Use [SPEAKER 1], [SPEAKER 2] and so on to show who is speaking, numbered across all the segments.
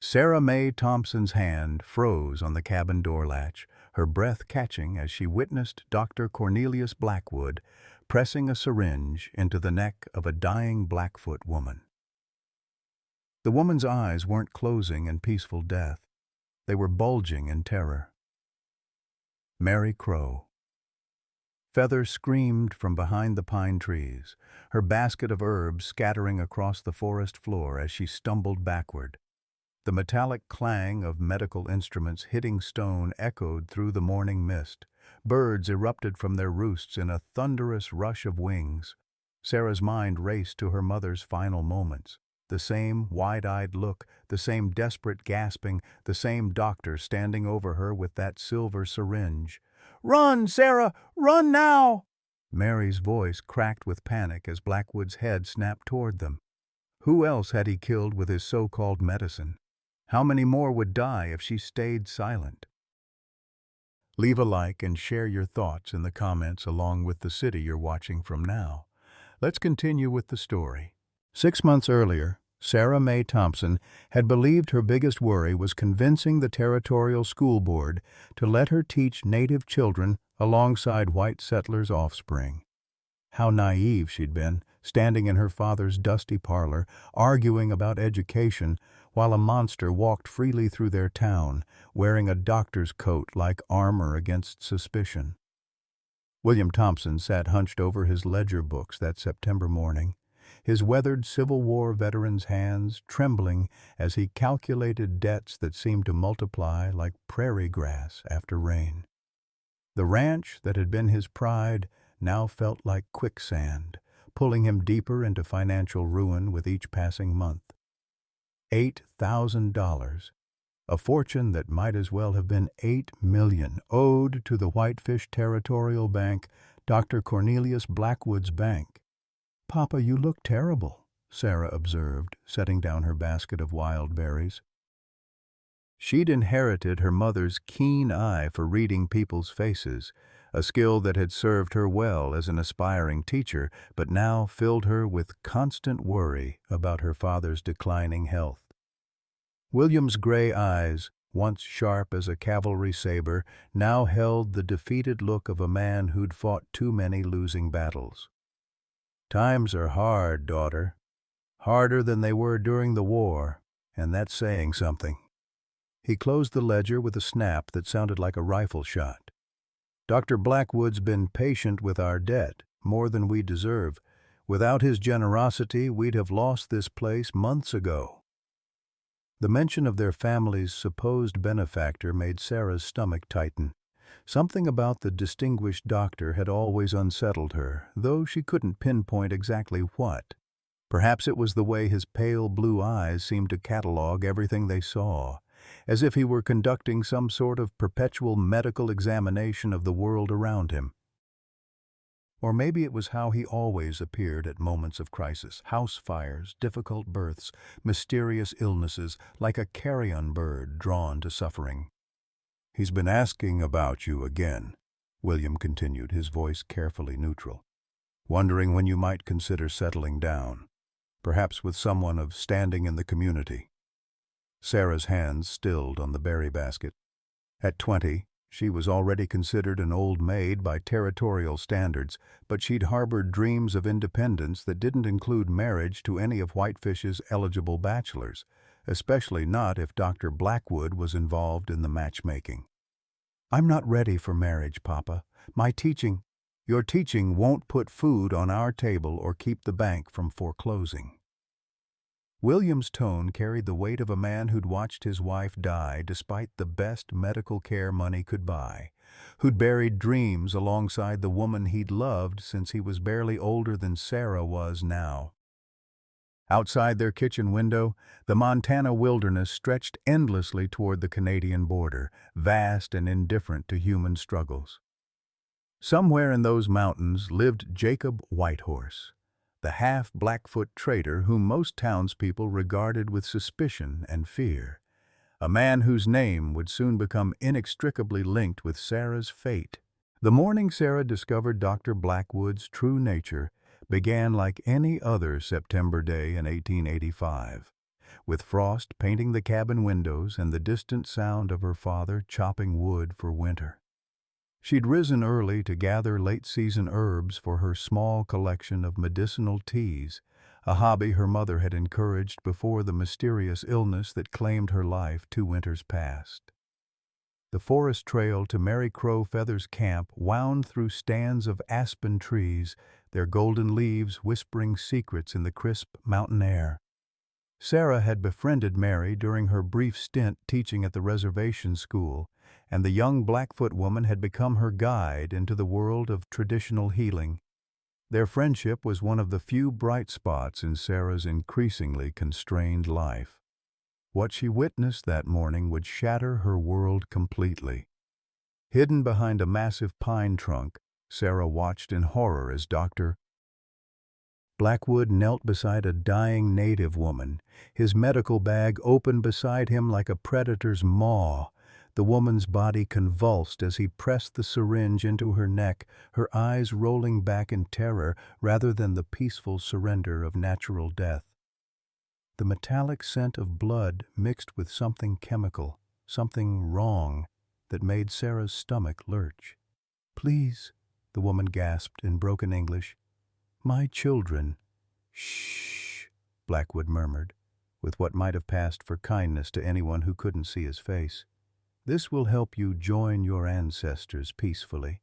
[SPEAKER 1] Sarah Mae Thompson's hand froze on the cabin door latch, her breath catching as she witnessed Dr. Cornelius Blackwood pressing a syringe into the neck of a dying Blackfoot woman. The woman's eyes weren't closing in peaceful death. They were bulging in terror. Mary Crow. Feather screamed from behind the pine trees, her basket of herbs scattering across the forest floor as she stumbled backward. The metallic clang of medical instruments hitting stone echoed through the morning mist. Birds erupted from their roosts in a thunderous rush of wings. Sarah's mind raced to her mother's final moments. The same wide-eyed look, the same desperate gasping, the same doctor standing over her with that silver syringe. "Run, Sarah! Run now!" Mary's voice cracked with panic as Blackwood's head snapped toward them. Who else had he killed with his so-called medicine? How many more would die if she stayed silent? Leave a like and share your thoughts in the comments along with the city you're watching from now. Let's continue with the story. 6 months earlier, Sarah Mae Thompson had believed her biggest worry was convincing the Territorial School Board to let her teach Native children alongside white settlers' offspring. How naive she'd been, standing in her father's dusty parlor, arguing about education, while a monster walked freely through their town, wearing a doctor's coat like armor against suspicion. William Thompson sat hunched over his ledger books that September morning, his weathered Civil War veteran's hands trembling as he calculated debts that seemed to multiply like prairie grass after rain. The ranch that had been his pride now felt like quicksand, pulling him deeper into financial ruin with each passing month. $8,000, a fortune that might as well have been $8 million, owed to the Whitefish Territorial Bank, Dr. Cornelius Blackwood's bank. "Papa, you look terrible," Sarah observed, setting down her basket of wild berries. She'd inherited her mother's keen eye for reading people's faces, a skill that had served her well as an aspiring teacher, but now filled her with constant worry about her father's declining health. William's gray eyes, once sharp as a cavalry saber, now held the defeated look of a man who'd fought too many losing battles. "Times are hard, daughter. Harder than they were during the war, and that's saying something." He closed the ledger with a snap that sounded like a rifle shot. "Dr. Blackwood's been patient with our debt, more than we deserve. Without his generosity, we'd have lost this place months ago." The mention of their family's supposed benefactor made Sarah's stomach tighten. Something about the distinguished doctor had always unsettled her, though she couldn't pinpoint exactly what. Perhaps it was the way his pale blue eyes seemed to catalog everything they saw, as if he were conducting some sort of perpetual medical examination of the world around him. Or maybe it was how he always appeared at moments of crisis: house fires, difficult births, mysterious illnesses, like a carrion bird drawn to suffering. "He's been asking about you again," William continued, his voice carefully neutral. "Wondering when you might consider settling down, perhaps with someone of standing in the community." Sarah's hands stilled on the berry basket. At 20, she was already considered an old maid by territorial standards, but she'd harbored dreams of independence that didn't include marriage to any of Whitefish's eligible bachelors, especially not if Dr. Blackwood was involved in the matchmaking. "I'm not ready for marriage, Papa. Your teaching won't put food on our table or keep the bank from foreclosing." William's tone carried the weight of a man who'd watched his wife die despite the best medical care money could buy, who'd buried dreams alongside the woman he'd loved since he was barely older than Sarah was now. Outside their kitchen window, the Montana wilderness stretched endlessly toward the Canadian border, vast and indifferent to human struggles. Somewhere in those mountains lived Jacob Whitehorse, the half-Blackfoot trader whom most townspeople regarded with suspicion and fear, a man whose name would soon become inextricably linked with Sarah's fate. The morning Sarah discovered Dr. Blackwood's true nature began like any other September day in 1885. with frost painting the cabin windows and the distant sound of her father chopping wood for winter. She'd risen early to gather late-season herbs for her small collection of medicinal teas, a hobby her mother had encouraged before the mysterious illness that claimed her life 2 winters past. The forest trail to Mary Crow Feather's camp wound through stands of aspen trees, their golden leaves whispering secrets in the crisp mountain air. Sarah had befriended Mary during her brief stint teaching at the reservation school, and the young Blackfoot woman had become her guide into the world of traditional healing. Their friendship was one of the few bright spots in Sarah's increasingly constrained life. What she witnessed that morning would shatter her world completely. Hidden behind a massive pine trunk, Sarah watched in horror as Dr. Blackwood knelt beside a dying native woman, his medical bag open beside him like a predator's maw. The woman's body convulsed as he pressed the syringe into her neck, her eyes rolling back in terror rather than the peaceful surrender of natural death. The metallic scent of blood mixed with something chemical, something wrong, that made Sarah's stomach lurch. "Please," the woman gasped in broken English. "My children." "Shh," Blackwood murmured, with what might have passed for kindness to anyone who couldn't see his face. "This will help you join your ancestors peacefully."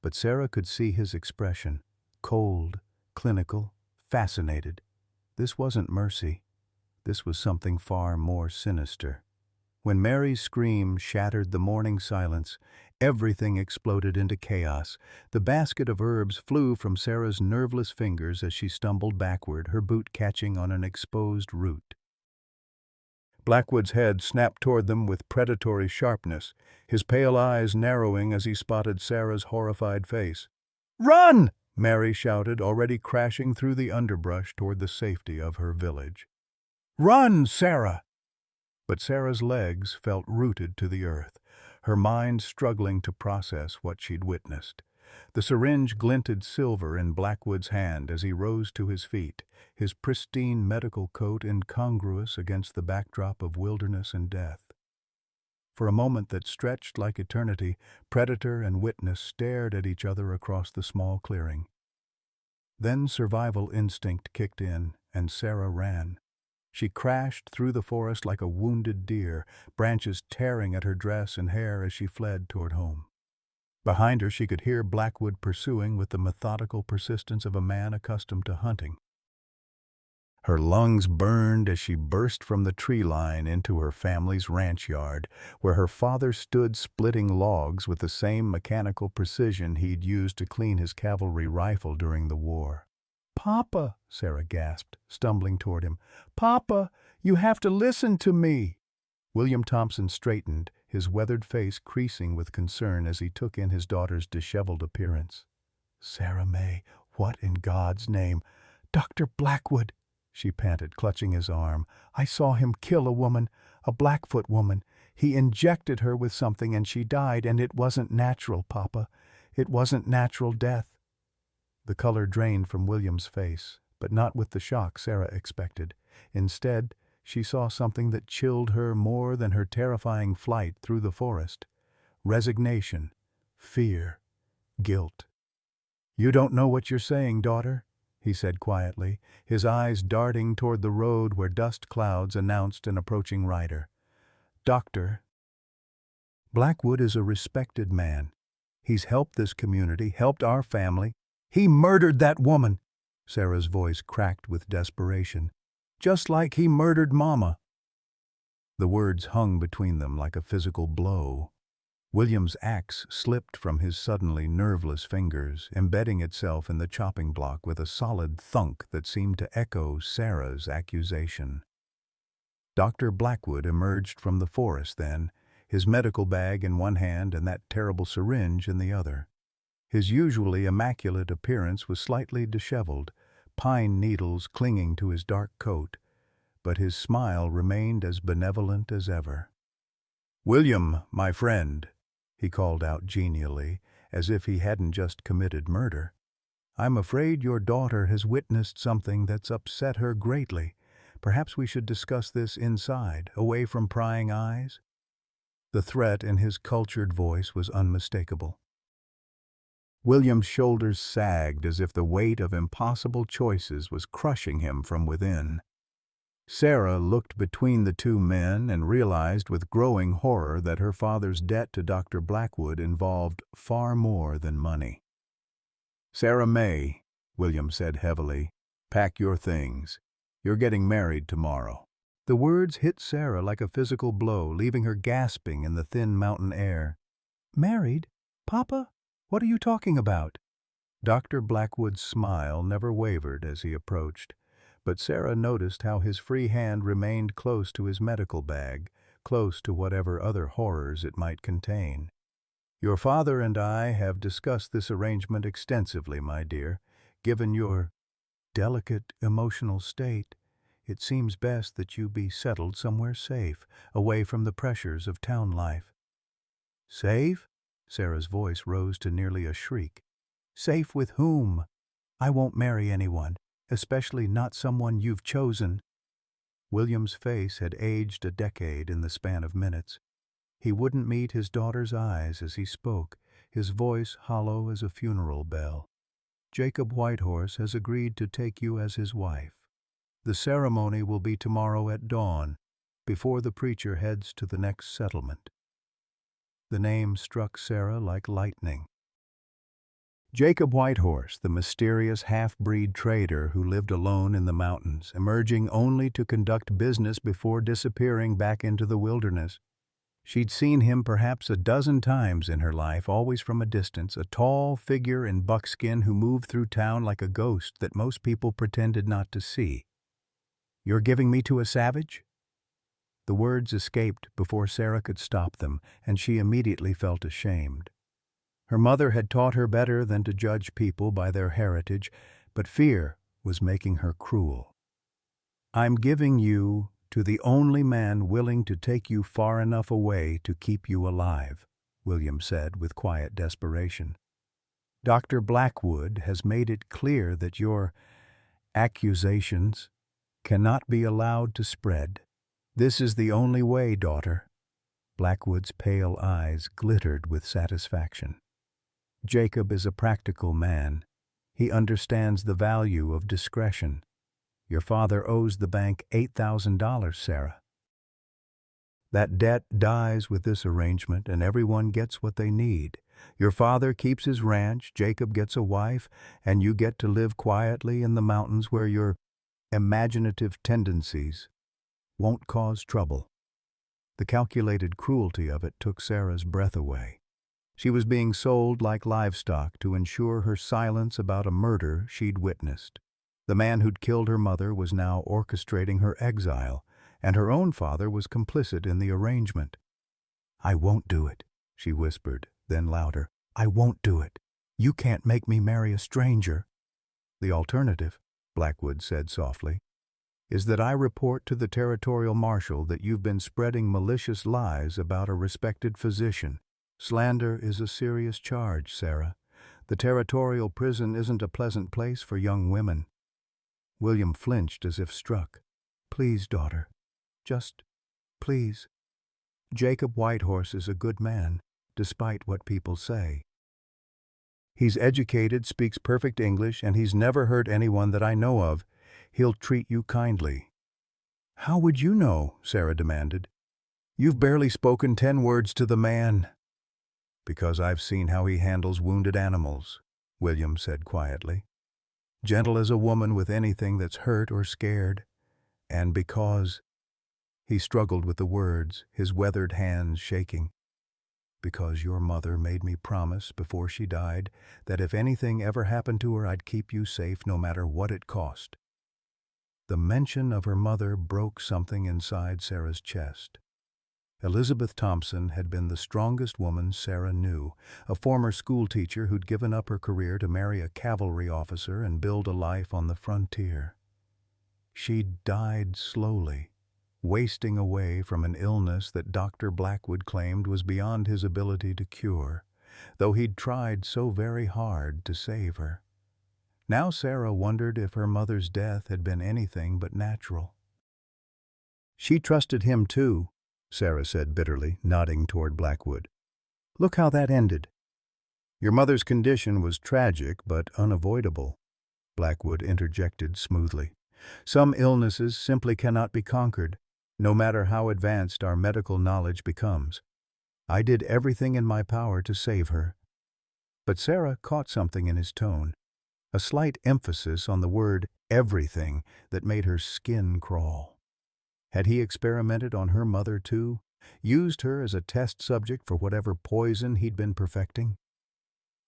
[SPEAKER 1] But Sarah could see his expression, cold, clinical, fascinated. This wasn't mercy. This was something far more sinister. When Mary's scream shattered the morning silence, everything exploded into chaos. The basket of herbs flew from Sarah's nerveless fingers as she stumbled backward, her boot catching on an exposed root. Blackwood's head snapped toward them with predatory sharpness, his pale eyes narrowing as he spotted Sarah's horrified face. "Run!" Mary shouted, already crashing through the underbrush toward the safety of her village. "Run, Sarah!" But Sarah's legs felt rooted to the earth, her mind struggling to process what she'd witnessed. The syringe glinted silver in Blackwood's hand as he rose to his feet, his pristine medical coat incongruous against the backdrop of wilderness and death. For a moment that stretched like eternity, predator and witness stared at each other across the small clearing. Then survival instinct kicked in, and Sarah ran. She crashed through the forest like a wounded deer, branches tearing at her dress and hair as she fled toward home. Behind her she could hear Blackwood pursuing with the methodical persistence of a man accustomed to hunting. Her lungs burned as she burst from the tree line into her family's ranch yard, where her father stood splitting logs with the same mechanical precision he'd used to clean his cavalry rifle during the war. "Papa," Sarah gasped, stumbling toward him. "Papa, you have to listen to me." William Thompson straightened, his weathered face creasing with concern as he took in his daughter's disheveled appearance. "Sarah May, what in God's name—" "Dr. Blackwood," she panted, clutching his arm. "I saw him kill a woman, a Blackfoot woman. He injected her with something and she died, and it wasn't natural, Papa. It wasn't natural death." The color drained from William's face, but not with the shock Sarah expected. Instead, she saw something that chilled her more than her terrifying flight through the forest. Resignation, fear, guilt. "You don't know what you're saying, daughter," he said quietly, his eyes darting toward the road where dust clouds announced an approaching rider. "Doctor, Blackwood is a respected man. He's helped this community, helped our family. He murdered that woman!" Sarah's voice cracked with desperation. "Just like he murdered Mama." The words hung between them like a physical blow. William's axe slipped from his suddenly nerveless fingers, embedding itself in the chopping block with a solid thunk that seemed to echo Sarah's accusation. Dr. Blackwood emerged from the forest then, his medical bag in one hand and that terrible syringe in the other. His usually immaculate appearance was slightly disheveled, pine needles clinging to his dark coat, but his smile remained as benevolent as ever. "William, my friend," he called out genially, as if he hadn't just committed murder. "I'm afraid your daughter has witnessed something that's upset her greatly. Perhaps we should discuss this inside, away from prying eyes? The threat in his cultured voice was unmistakable. William's shoulders sagged as if the weight of impossible choices was crushing him from within. Sarah looked between the two men and realized with growing horror that her father's debt to Dr. Blackwood involved far more than money. "Sarah May," William said heavily, "pack your things. You're getting married tomorrow." The words hit Sarah like a physical blow, leaving her gasping in the thin mountain air. "Married? Papa? What are you talking about?" Dr. Blackwood's smile never wavered as he approached, but Sarah noticed how his free hand remained close to his medical bag, close to whatever other horrors it might contain. "Your father and I have discussed this arrangement extensively, my dear. Given your delicate emotional state, it seems best that you be settled somewhere safe, away from the pressures of town life." "Safe?" Sarah's voice rose to nearly a shriek. "Safe with whom? I won't marry anyone, especially not someone you've chosen." William's face had aged a decade in the span of minutes. He wouldn't meet his daughter's eyes as he spoke, his voice hollow as a funeral bell. "Jacob Whitehorse has agreed to take you as his wife. The ceremony will be tomorrow at dawn, before the preacher heads to the next settlement." The name struck Sarah like lightning. Jacob Whitehorse, the mysterious half-breed trader who lived alone in the mountains, emerging only to conduct business before disappearing back into the wilderness. She'd seen him perhaps a dozen times in her life, always from a distance, a tall figure in buckskin who moved through town like a ghost that most people pretended not to see. "You're giving me to a savage?" The words escaped before Sarah could stop them, and she immediately felt ashamed. Her mother had taught her better than to judge people by their heritage, but fear was making her cruel. "I'm giving you to the only man willing to take you far enough away to keep you alive," William said with quiet desperation. "Dr. Blackwood has made it clear that your accusations cannot be allowed to spread. This is the only way, daughter." Blackwood's pale eyes glittered with satisfaction. "Jacob is a practical man. He understands the value of discretion. Your father owes the bank $8,000, Sarah. That debt dies with this arrangement, and everyone gets what they need. Your father keeps his ranch, Jacob gets a wife, and you get to live quietly in the mountains where your imaginative tendencies won't cause trouble." The calculated cruelty of it took Sarah's breath away. She was being sold like livestock to ensure her silence about a murder she'd witnessed. The man who'd killed her mother was now orchestrating her exile, and her own father was complicit in the arrangement. "I won't do it," she whispered, then louder. "I won't do it. You can't make me marry a stranger." "The alternative," Blackwood said softly, "is that I report to the territorial marshal that you've been spreading malicious lies about a respected physician. Slander is a serious charge, Sarah. The territorial prison isn't a pleasant place for young women." William flinched as if struck. "Please, daughter. Just please. Jacob Whitehorse is a good man, despite what people say. He's educated, speaks perfect English, and he's never hurt anyone that I know of. He'll treat you kindly." "How would you know?" Sarah demanded. "You've barely spoken 10 words to the man." "Because I've seen how he handles wounded animals," William said quietly. "Gentle as a woman with anything that's hurt or scared. And because—" He struggled with the words, his weathered hands shaking. "Because your mother made me promise before she died that if anything ever happened to her, I'd keep you safe no matter what it cost." The mention of her mother broke something inside Sarah's chest. Elizabeth Thompson had been the strongest woman Sarah knew, a former schoolteacher who'd given up her career to marry a cavalry officer and build a life on the frontier. She'd died slowly, wasting away from an illness that Dr. Blackwood claimed was beyond his ability to cure, though he'd tried so very hard to save her. Now Sarah wondered if her mother's death had been anything but natural. She trusted him too, Sarah said bitterly, nodding toward Blackwood. Look how that ended. Your mother's condition was tragic but unavoidable, Blackwood interjected smoothly. Some illnesses simply cannot be conquered, no matter how advanced our medical knowledge becomes. I did everything in my power to save her. But Sarah caught something in his tone, a slight emphasis on the word everything that made her skin crawl. Had he experimented on her mother too, used her as a test subject for whatever poison he'd been perfecting?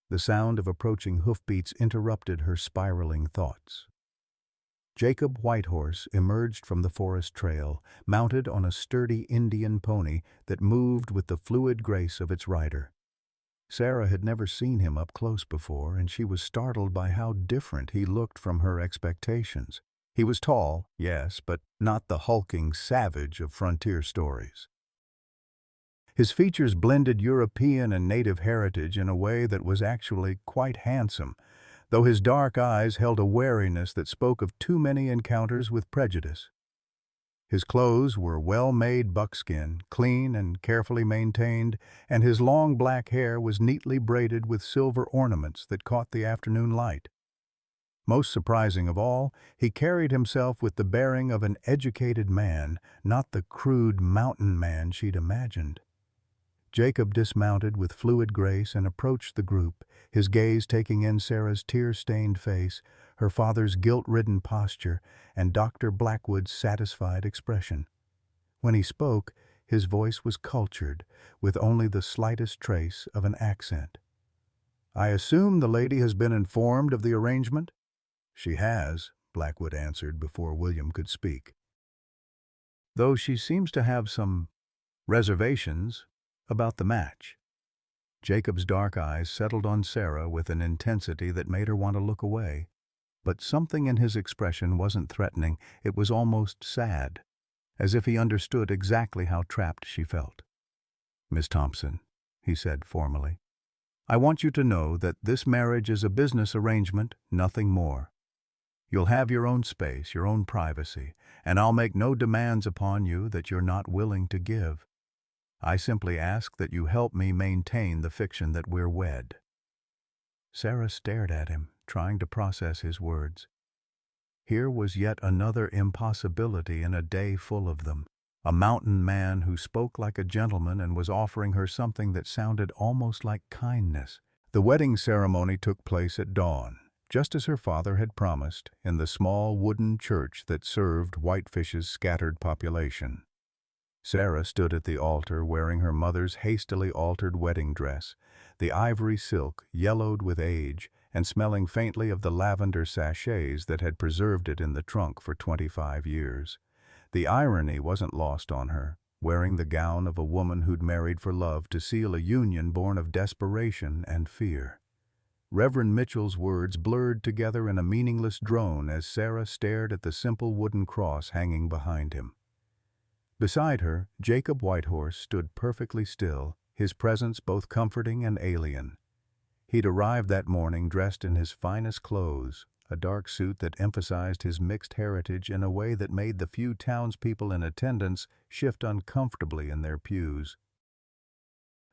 [SPEAKER 1] The sound of approaching hoofbeats interrupted her spiraling thoughts. Jacob Whitehorse emerged from the forest trail, mounted on a sturdy Indian pony that moved with the fluid grace of its rider. Sarah had never seen him up close before, and she was startled by how different he looked from her expectations. He was tall, yes, but not the hulking savage of frontier stories. His features blended European and native heritage in a way that was actually quite handsome, though his dark eyes held a wariness that spoke of too many encounters with prejudice. His clothes were well-made buckskin, clean and carefully maintained, and his long black hair was neatly braided with silver ornaments that caught the afternoon light. Most surprising of all, he carried himself with the bearing of an educated man, not the crude mountain man she'd imagined. Jacob dismounted with fluid grace and approached the group, his gaze taking in Sarah's tear-stained face, her father's guilt-ridden posture, and Dr. Blackwood's satisfied expression. When he spoke, his voice was cultured, with only the slightest trace of an accent. "I assume the lady has been informed of the arrangement?" "She has," Blackwood answered before William could speak. "Though she seems to have some reservations about the match." Jacob's dark eyes settled on Sarah with an intensity that made her want to look away. But something in his expression wasn't threatening, it was almost sad, as if he understood exactly how trapped she felt. "Miss Thompson," he said formally, "I want you to know that this marriage is a business arrangement, nothing more. You'll have your own space, your own privacy, and I'll make no demands upon you that you're not willing to give. I simply ask that you help me maintain the fiction that we're wed." Sarah stared at him, trying to process his words. Here was yet another impossibility in a day full of them. A mountain man who spoke like a gentleman and was offering her something that sounded almost like kindness. The wedding ceremony took place at dawn, just as her father had promised, in the small wooden church that served Whitefish's scattered population. Sarah stood at the altar wearing her mother's hastily altered wedding dress, the ivory silk yellowed with age and smelling faintly of the lavender sachets that had preserved it in the trunk for 25 years. The irony wasn't lost on her, wearing the gown of a woman who'd married for love to seal a union born of desperation and fear. Reverend Mitchell's words blurred together in a meaningless drone as Sarah stared at the simple wooden cross hanging behind him. Beside her, Jacob Whitehorse stood perfectly still, his presence both comforting and alien. He'd arrived that morning dressed in his finest clothes, a dark suit that emphasized his mixed heritage in a way that made the few townspeople in attendance shift uncomfortably in their pews.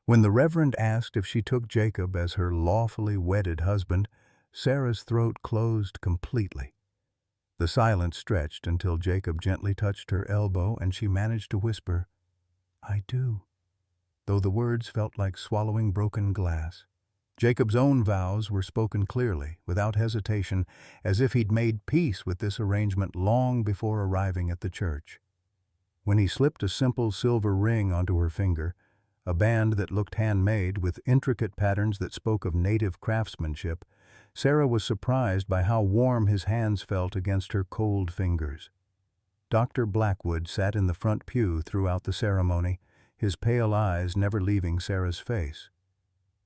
[SPEAKER 1] When the Reverend asked if she took Jacob as her lawfully wedded husband, Sarah's throat closed completely. The silence stretched until Jacob gently touched her elbow and she managed to whisper, "I do," though the words felt like swallowing broken glass. Jacob's own vows were spoken clearly, without hesitation, as if he'd made peace with this arrangement long before arriving at the church. When he slipped a simple silver ring onto her finger, a band that looked handmade with intricate patterns that spoke of native craftsmanship, Sarah was surprised by how warm his hands felt against her cold fingers. Dr. Blackwood sat in the front pew throughout the ceremony, his pale eyes never leaving Sarah's face.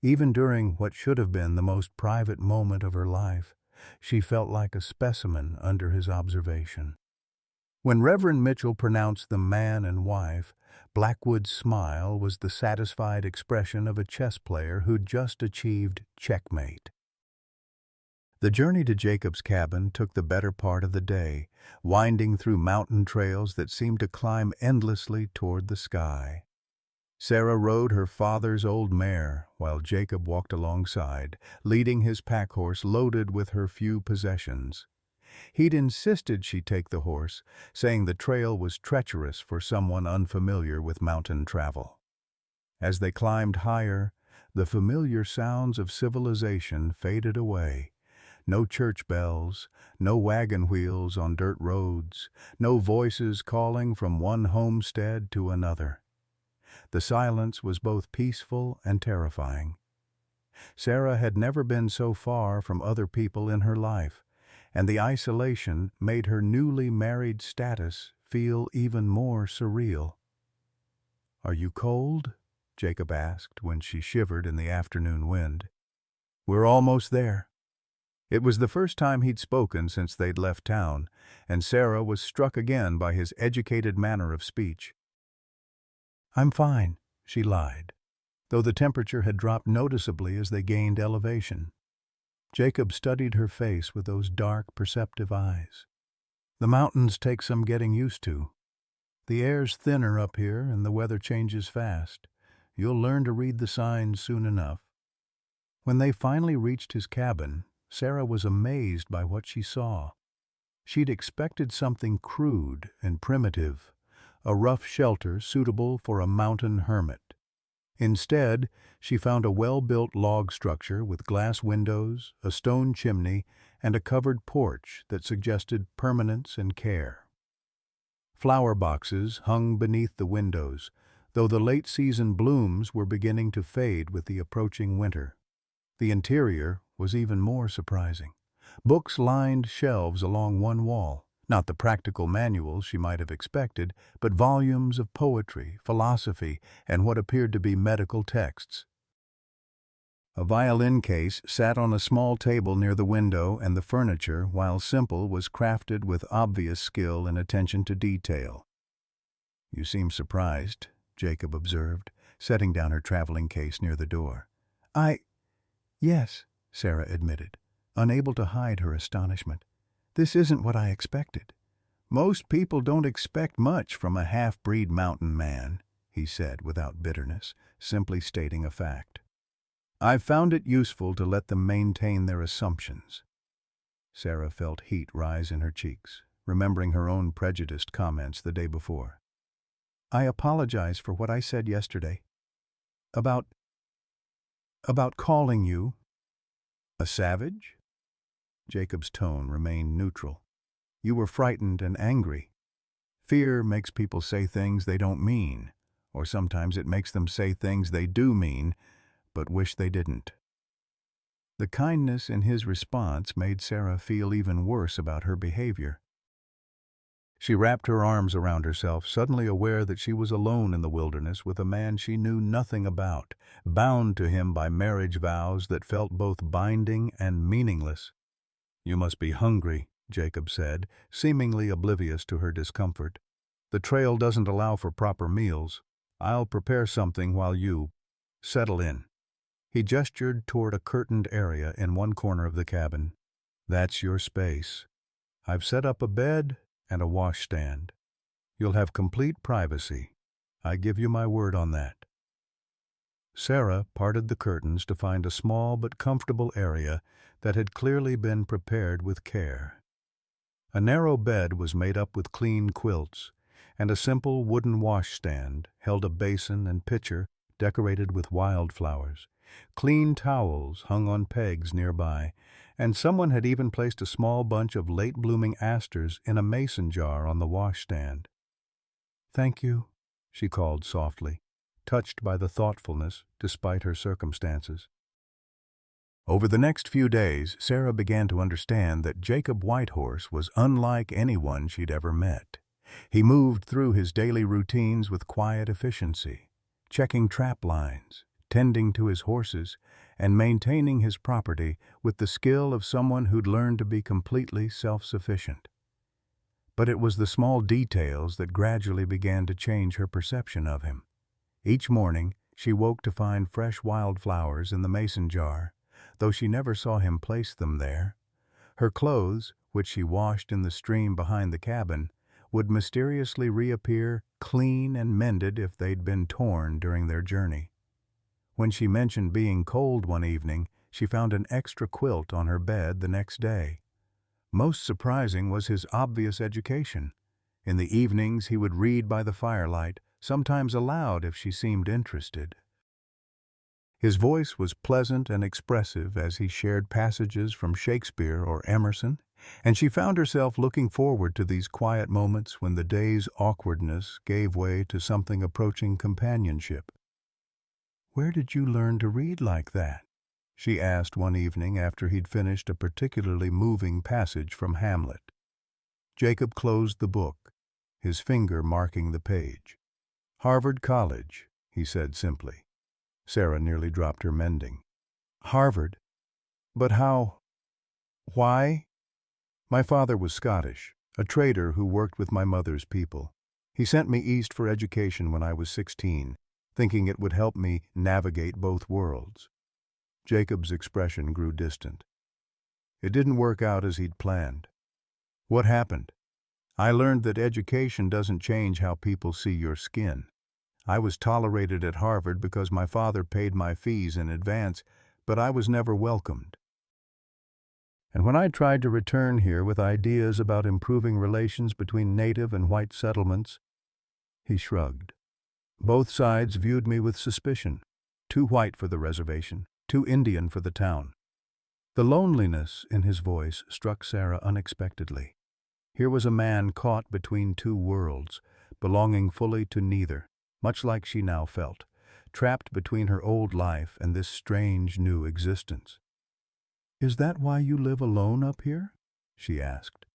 [SPEAKER 1] Even during what should have been the most private moment of her life, she felt like a specimen under his observation. When Reverend Mitchell pronounced them man and wife, Blackwood's smile was the satisfied expression of a chess player who'd just achieved checkmate. The journey to Jacob's cabin took the better part of the day, winding through mountain trails that seemed to climb endlessly toward the sky. Sarah rode her father's old mare, while Jacob walked alongside, leading his pack-horse loaded with her few possessions. He'd insisted she take the horse, saying the trail was treacherous for someone unfamiliar with mountain travel. As they climbed higher, the familiar sounds of civilization faded away. No church bells, no wagon wheels on dirt roads, no voices calling from one homestead to another. The silence was both peaceful and terrifying. Sarah had never been so far from other people in her life, and the isolation made her newly married status feel even more surreal. "Are you cold?" Jacob asked when she shivered in the afternoon wind. "We're almost there." It was the first time he'd spoken since they'd left town, and Sarah was struck again by his educated manner of speech. "I'm fine," she lied, though the temperature had dropped noticeably as they gained elevation. Jacob studied her face with those dark, perceptive eyes. "The mountains take some getting used to. The air's thinner up here and the weather changes fast. You'll learn to read the signs soon enough." When they finally reached his cabin, Sarah was amazed by what she saw. She'd expected something crude and primitive, a rough shelter suitable for a mountain hermit. Instead, she found a well-built log structure with glass windows, a stone chimney, and a covered porch that suggested permanence and care. Flower boxes hung beneath the windows, though the late-season blooms were beginning to fade with the approaching winter. The interior was even more surprising. Books lined shelves along one wall, not the practical manuals she might have expected, but volumes of poetry, philosophy, and what appeared to be medical texts. A violin case sat on a small table near the window, and the furniture, while simple, was crafted with obvious skill and attention to detail. "You seem surprised," Jacob observed, setting down her traveling case near the door. Yes," Sarah admitted, unable to hide her astonishment. "This isn't what I expected." "Most people don't expect much from a half-breed mountain man," he said without bitterness, simply stating a fact. "I've found it useful to let them maintain their assumptions." Sarah felt heat rise in her cheeks, remembering her own prejudiced comments the day before. "I apologize for what I said yesterday. About calling you a savage?" Jacob's tone remained neutral. "You were frightened and angry. Fear makes people say things they don't mean, or sometimes it makes them say things they do mean, but wish they didn't." The kindness in his response made Sarah feel even worse about her behavior. She wrapped her arms around herself, suddenly aware that she was alone in the wilderness with a man she knew nothing about, bound to him by marriage vows that felt both binding and meaningless. "You must be hungry," Jacob said, seemingly oblivious to her discomfort. "The trail doesn't allow for proper meals. I'll prepare something while you settle in." He gestured toward a curtained area in one corner of the cabin. "That's your space. I've set up a bed and a washstand. You'll have complete privacy. I give you my word on that." Sarah parted the curtains to find a small but comfortable area that had clearly been prepared with care. A narrow bed was made up with clean quilts, and a simple wooden washstand held a basin and pitcher decorated with wildflowers. Clean towels hung on pegs nearby, and someone had even placed a small bunch of late-blooming asters in a mason jar on the washstand. "Thank you," she called softly, touched by the thoughtfulness despite her circumstances. Over the next few days, Sarah began to understand that Jacob Whitehorse was unlike anyone she'd ever met. He moved through his daily routines with quiet efficiency, checking trap lines, tending to his horses, and maintaining his property with the skill of someone who'd learned to be completely self-sufficient. But it was the small details that gradually began to change her perception of him. Each morning, she woke to find fresh wildflowers in the mason jar, though she never saw him place them there. Her clothes, which she washed in the stream behind the cabin, would mysteriously reappear clean and mended if they'd been torn during their journey. When she mentioned being cold one evening, she found an extra quilt on her bed the next day. Most surprising was his obvious education. In the evenings he would read by the firelight, sometimes aloud if she seemed interested. His voice was pleasant and expressive as he shared passages from Shakespeare or Emerson, and she found herself looking forward to these quiet moments when the day's awkwardness gave way to something approaching companionship. "Where did you learn to read like that?" she asked one evening after he'd finished a particularly moving passage from Hamlet. Jacob closed the book, his finger marking the page. "Harvard College," he said simply. Sarah nearly dropped her mending. "Harvard? But how? Why?" "My father was Scottish, a trader who worked with my mother's people. He sent me east for education when I was 16, thinking it would help me navigate both worlds." Jacob's expression grew distant. "It didn't work out as he'd planned." "What happened?" "I learned that education doesn't change how people see your skin. I was tolerated at Harvard because my father paid my fees in advance, but I was never welcomed. And when I tried to return here with ideas about improving relations between native and white settlements," he shrugged. "Both sides viewed me with suspicion. Too white for the reservation, too Indian for the town." The loneliness in his voice struck Sarah unexpectedly. Here was a man caught between two worlds, belonging fully to neither, much like she now felt, trapped between her old life and this strange new existence. "Is that why you live alone up here?" she asked.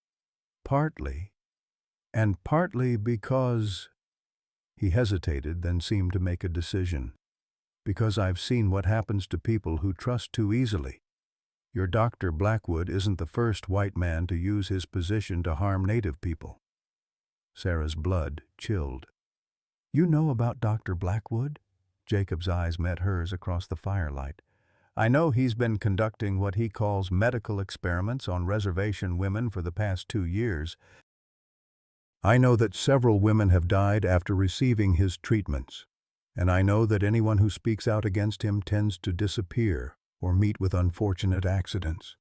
[SPEAKER 1] "Partly. And partly because—" He hesitated, then seemed to make a decision. "Because I've seen what happens to people who trust too easily. Your Dr. Blackwood isn't the first white man to use his position to harm native people." Sarah's blood chilled. "You know about Dr. Blackwood?" Jacob's eyes met hers across the firelight. "I know he's been conducting what he calls medical experiments on reservation women for the past 2 years. I know that several women have died after receiving his treatments, and I know that anyone who speaks out against him tends to disappear or meet with unfortunate accidents."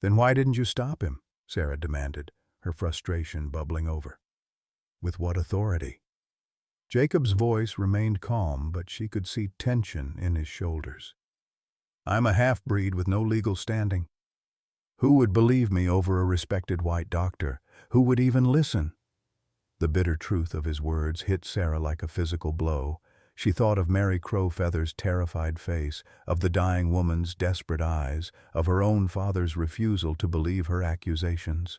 [SPEAKER 1] "Then why didn't you stop him?" Sarah demanded, her frustration bubbling over. "With what authority?" Jacob's voice remained calm, but she could see tension in his shoulders. "I'm a half-breed with no legal standing. Who would believe me over a respected white doctor? Who would even listen?" The bitter truth of his words hit Sarah like a physical blow. She thought of Mary Crowfeather's terrified face, of the dying woman's desperate eyes, of her own father's refusal to believe her accusations.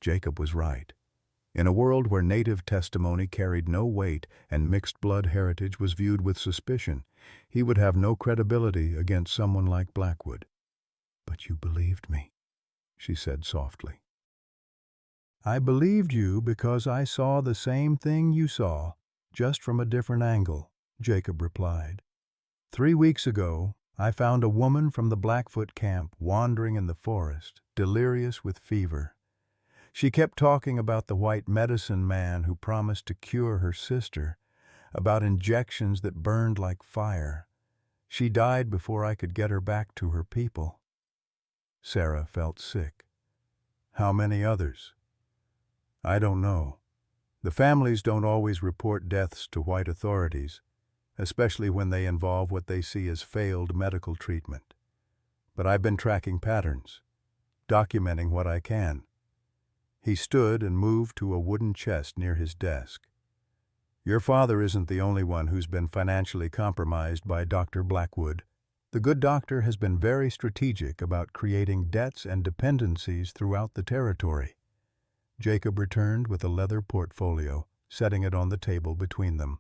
[SPEAKER 1] Jacob was right. In a world where native testimony carried no weight and mixed-blood heritage was viewed with suspicion, he would have no credibility against someone like Blackwood. "But you believed me," she said softly. "I believed you because I saw the same thing you saw, just from a different angle," Jacob replied. 3 weeks ago, I found a woman from the Blackfoot camp wandering in the forest, delirious with fever. She kept talking about the white medicine man who promised to cure her sister, about injections that burned like fire. She died before I could get her back to her people." Sarah felt sick. "How many others?" "I don't know. The families don't always report deaths to white authorities, especially when they involve what they see as failed medical treatment. But I've been tracking patterns, documenting what I can." He stood and moved to a wooden chest near his desk. "Your father isn't the only one who's been financially compromised by Dr. Blackwood. The good doctor has been very strategic about creating debts and dependencies throughout the territory." Jacob returned with a leather portfolio, setting it on the table between them.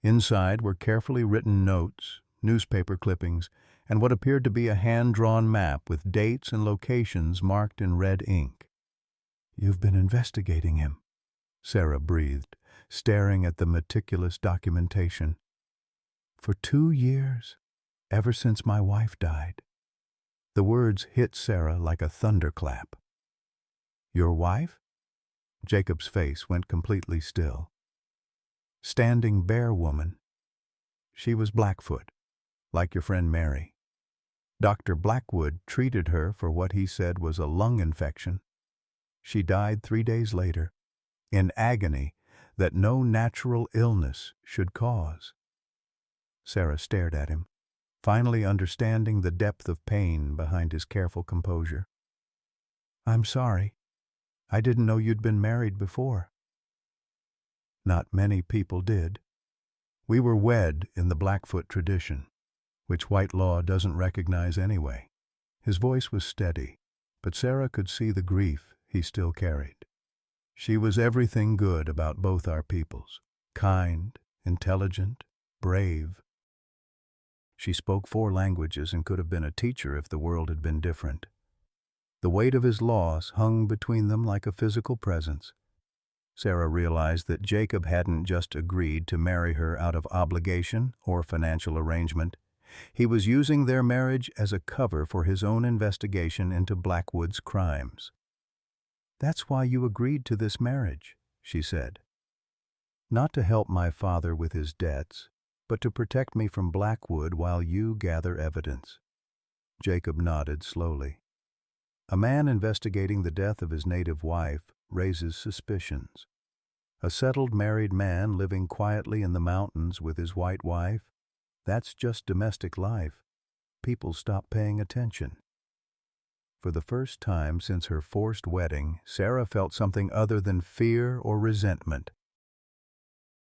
[SPEAKER 1] Inside were carefully written notes, newspaper clippings, and what appeared to be a hand-drawn map with dates and locations marked in red ink. "You've been investigating him," Sarah breathed, staring at the meticulous documentation. "For 2 years, ever since my wife died." The words hit Sarah like a thunderclap. Your wife? Jacob's face went completely still. Standing Bear Woman. She was Blackfoot, like your friend Mary. Dr. Blackwood treated her for what he said was a lung infection. She died 3 days later, in agony that no natural illness should cause. Sarah stared at him, finally understanding the depth of pain behind his careful composure. I'm sorry. I didn't know you'd been married before. Not many people did. We were wed in the Blackfoot tradition, which white law doesn't recognize anyway. His voice was steady, but Sarah could see the grief he still carried. She was everything good about both our peoples. Kind, intelligent, brave. She spoke 4 languages and could have been a teacher if the world had been different. The weight of his loss hung between them like a physical presence. Sarah realized that Jacob hadn't just agreed to marry her out of obligation or financial arrangement. He was using their marriage as a cover for his own investigation into Blackwood's crimes. That's why you agreed to this marriage, she said. Not to help my father with his debts, but to protect me from Blackwood while you gather evidence. Jacob nodded slowly. A man investigating the death of his native wife raises suspicions. A settled married man living quietly in the mountains with his white wife, that's just domestic life. People stop paying attention. For the first time since her forced wedding, Sarah felt something other than fear or resentment.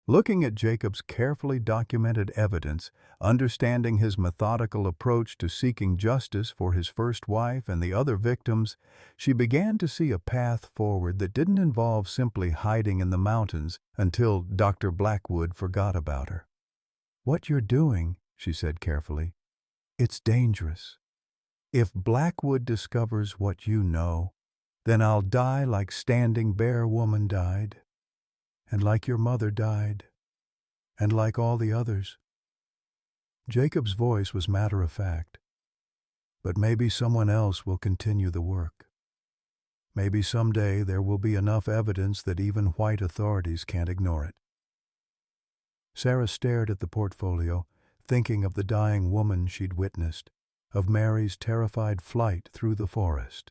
[SPEAKER 1] Looking at Jacob's carefully documented evidence, understanding his methodical approach to seeking justice for his first wife and the other victims, she began to see a path forward that didn't involve simply hiding in the mountains until Dr. Blackwood forgot about her. What you're doing, she said carefully, it's dangerous. If Blackwood discovers what you know, then I'll die like Standing Bear Woman died. And like your mother died, and like all the others. Jacob's voice was matter-of-fact. But maybe someone else will continue the work. Maybe someday there will be enough evidence that even white authorities can't ignore it. Sarah stared at the portfolio, thinking of the dying woman she'd witnessed, of Mary's terrified flight through the forest,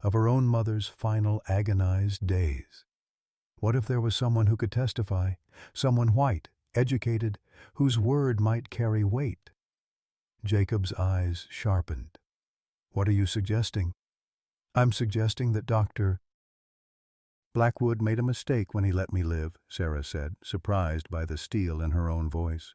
[SPEAKER 1] of her own mother's final agonized days. What if there was someone who could testify, someone white, educated, whose word might carry weight? Jacob's eyes sharpened. What are you suggesting? I'm suggesting that Dr. Blackwood made a mistake when he let me live, Sarah said, surprised by the steel in her own voice.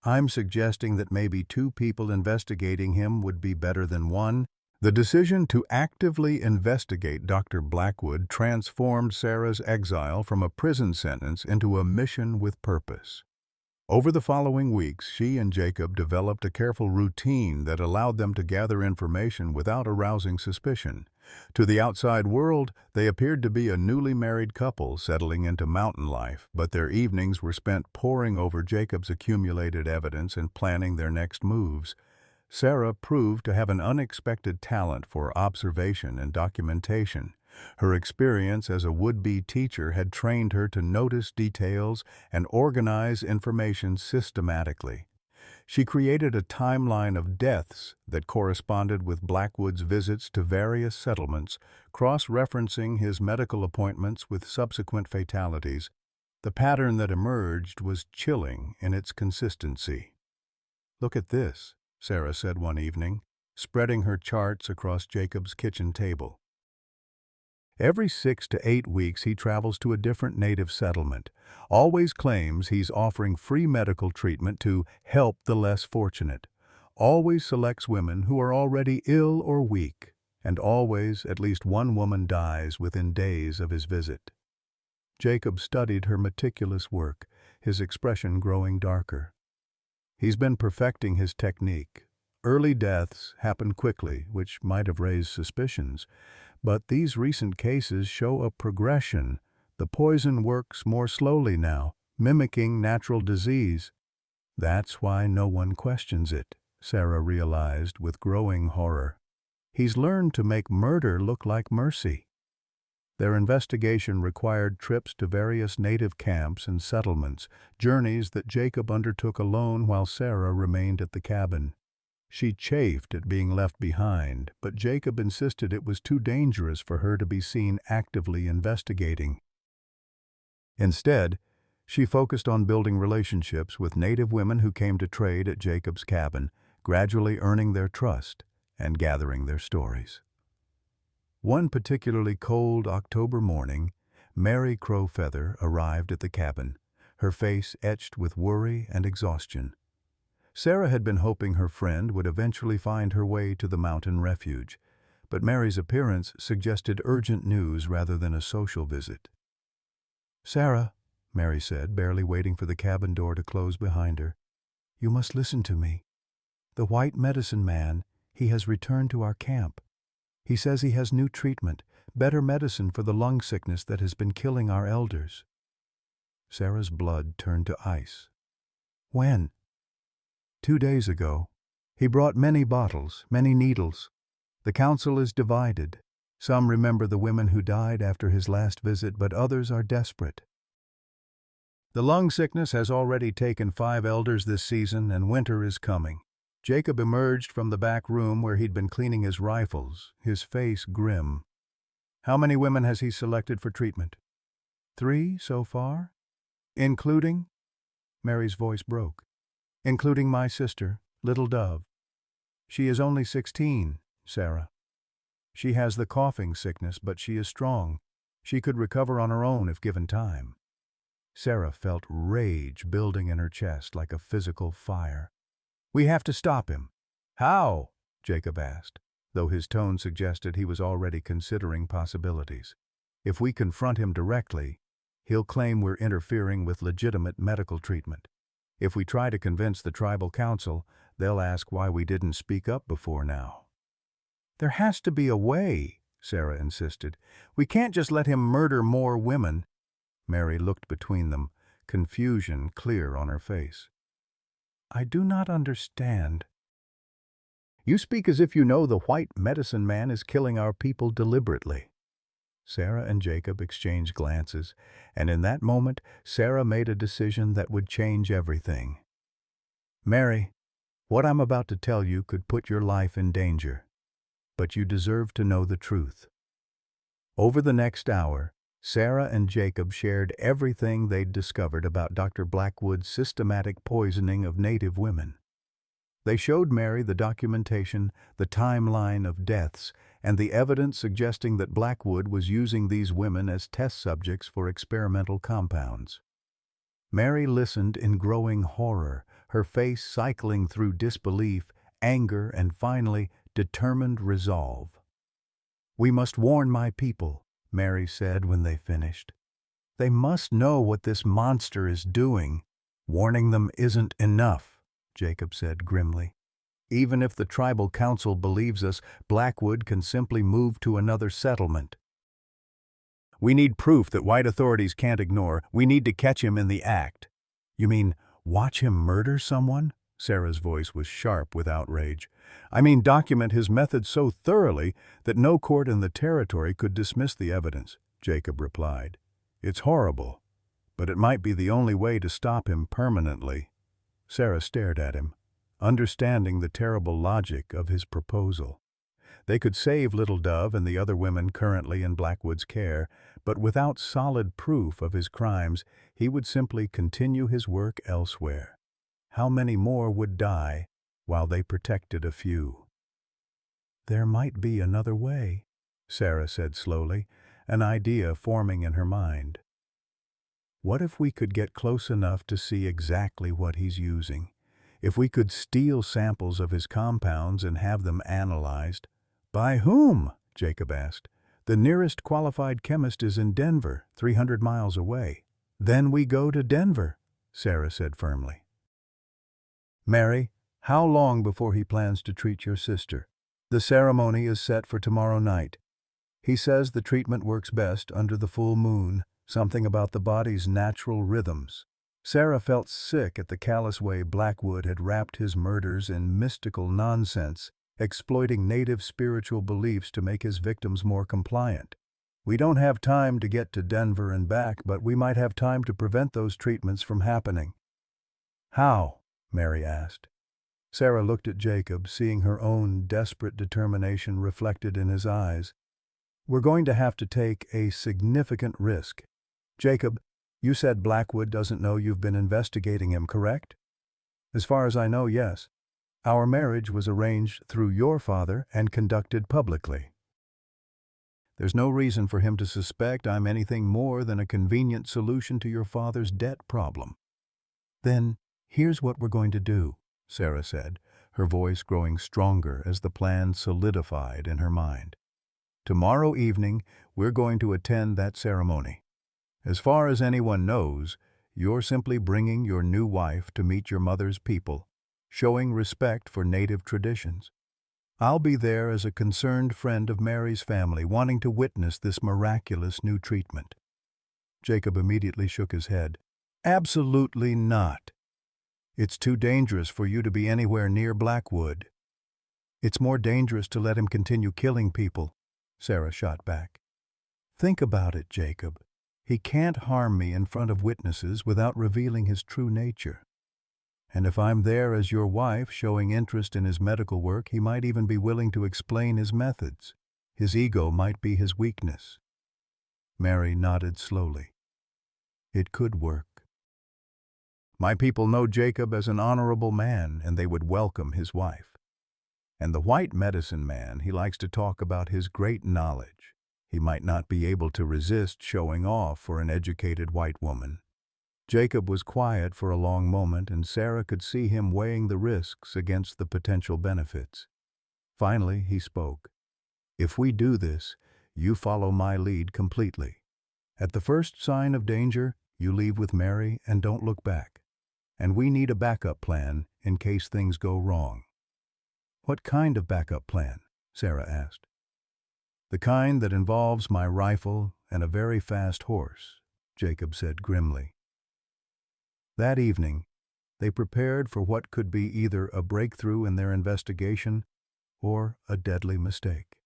[SPEAKER 1] I'm suggesting that maybe 2 people investigating him would be better than 1. The decision to actively investigate Dr. Blackwood transformed Sarah's exile from a prison sentence into a mission with purpose. Over the following weeks, she and Jacob developed a careful routine that allowed them to gather information without arousing suspicion. To the outside world, they appeared to be a newly married couple settling into mountain life, but their evenings were spent poring over Jacob's accumulated evidence and planning their next moves. Sarah proved to have an unexpected talent for observation and documentation. Her experience as a would-be teacher had trained her to notice details and organize information systematically. She created a timeline of deaths that corresponded with Blackwood's visits to various settlements, cross-referencing his medical appointments with subsequent fatalities. The pattern that emerged was chilling in its consistency. "Look at this," Sarah said one evening, spreading her charts across Jacob's kitchen table. Every 6 to 8 weeks he travels to a different native settlement, always claims he's offering free medical treatment to help the less fortunate, always selects women who are already ill or weak, and always at least 1 woman dies within days of his visit. Jacob studied her meticulous work, his expression growing darker. He's been perfecting his technique. Early deaths happen quickly, which might have raised suspicions, but these recent cases show a progression. The poison works more slowly now, mimicking natural disease. That's why no one questions it, Sarah realized with growing horror. He's learned to make murder look like mercy. Their investigation required trips to various native camps and settlements, journeys that Jacob undertook alone while Sarah remained at the cabin. She chafed at being left behind, but Jacob insisted it was too dangerous for her to be seen actively investigating. Instead, she focused on building relationships with native women who came to trade at Jacob's cabin, gradually earning their trust and gathering their stories. One particularly cold October morning, Mary Crowfeather arrived at the cabin, her face etched with worry and exhaustion. Sarah had been hoping her friend would eventually find her way to the mountain refuge, but Mary's appearance suggested urgent news rather than a social visit. "Sarah," Mary said, barely waiting for the cabin door to close behind her, "you must listen to me. The white medicine man, he has returned to our camp. He says he has new treatment, better medicine for the lung sickness that has been killing our elders." Sarah's blood turned to ice. "When?" "2 days ago. He brought many bottles, many needles. The council is divided. Some remember the women who died after his last visit, but others are desperate. The lung sickness has already taken 5 elders this season, and winter is coming." Jacob emerged from the back room where he'd been cleaning his rifles, his face grim. "How many women has he selected for treatment?" "3 so far." "Including?" Mary's voice broke. "Including my sister, Little Dove. She is only 16, Sarah. She has the coughing sickness, but she is strong. She could recover on her own if given time." Sarah felt rage building in her chest like a physical fire. "We have to stop him." "How?" Jacob asked, though his tone suggested he was already considering possibilities. "If we confront him directly, he'll claim we're interfering with legitimate medical treatment. If we try to convince the tribal council, they'll ask why we didn't speak up before now." "There has to be a way," Sarah insisted. "We can't just let him murder more women." Mary looked between them, confusion clear on her face. "I do not understand." "You speak as if you know the white medicine man is killing our people deliberately." Sarah and Jacob exchanged glances, and in that moment, Sarah made a decision that would change everything. "Mary, what I'm about to tell you could put your life in danger, but you deserve to know the truth." Over the next hour, Sarah and Jacob shared everything they'd discovered about Dr. Blackwood's systematic poisoning of native women. They showed Mary the documentation, the timeline of deaths, and the evidence suggesting that Blackwood was using these women as test subjects for experimental compounds. Mary listened in growing horror, her face cycling through disbelief, anger, and finally, determined resolve. "We must warn my people," Mary said when they finished. "They must know what this monster is doing." "Warning them isn't enough," Jacob said grimly. "Even if the tribal council believes us, Blackwood can simply move to another settlement. We need proof that white authorities can't ignore. We need to catch him in the act." "You mean watch him murder someone?" Sarah's voice was sharp with outrage. "I mean document his methods so thoroughly that no court in the territory could dismiss the evidence," Jacob replied. "It's horrible, but it might be the only way to stop him permanently." Sarah stared at him, understanding the terrible logic of his proposal. They could save Little Dove and the other women currently in Blackwood's care, but without solid proof of his crimes, he would simply continue his work elsewhere. How many more would die while they protected a few? "There might be another way," Sarah said slowly, an idea forming in her mind. "What if we could get close enough to see exactly what he's using? If we could steal samples of his compounds and have them analyzed?" "By whom?" Jacob asked. "The nearest qualified chemist is in Denver, 300 miles away." "Then we go to Denver," Sarah said firmly. "Mary, how long before he plans to treat your sister?" "The ceremony is set for tomorrow night. He says the treatment works best under the full moon, something about the body's natural rhythms." Sarah felt sick at the callous way Blackwood had wrapped his murders in mystical nonsense. exploiting native spiritual beliefs to make his victims more compliant. We don't have time to get to Denver and back, but we might have time to prevent those treatments from happening. How? Mary asked. Sarah looked at Jacob, seeing her own desperate determination reflected in his eyes. We're going to have to take a significant risk. Jacob, you said Blackwood doesn't know you've been investigating him, correct? As far as I know, yes. Our marriage was arranged through your father and conducted publicly. There's no reason for him to suspect I'm anything more than a convenient solution to your father's debt problem. Then, here's what we're going to do, Sarah said, her voice growing stronger as the plan solidified in her mind. Tomorrow evening, we're going to attend that ceremony. As far as anyone knows, you're simply bringing your new wife to meet your mother's people, showing respect for native traditions. I'll be there as a concerned friend of Mary's family, wanting to witness this miraculous new treatment. Jacob immediately shook his head. Absolutely not. It's too dangerous for you to be anywhere near Blackwood. It's more dangerous to let him continue killing people, Sarah shot back. Think about it, Jacob. He can't harm me in front of witnesses without revealing his true nature. And if I'm there as your wife, showing interest in his medical work, he might even be willing to explain his methods. His ego might be his weakness. Mary nodded slowly. It could work. My people know Jacob as an honorable man, and they would welcome his wife. And the white medicine man, he likes to talk about his great knowledge. He might not be able to resist showing off for an educated white woman. Jacob was quiet for a long moment, and Sarah could see him weighing the risks against the potential benefits. Finally, he spoke. If we do this, you follow my lead completely. At the first sign of danger, you leave with Mary and don't look back. And we need a backup plan in case things go wrong. What kind of backup plan? Sarah asked. The kind that involves my rifle and a very fast horse, Jacob said grimly. That evening, they prepared for what could be either a breakthrough in their investigation or a deadly mistake.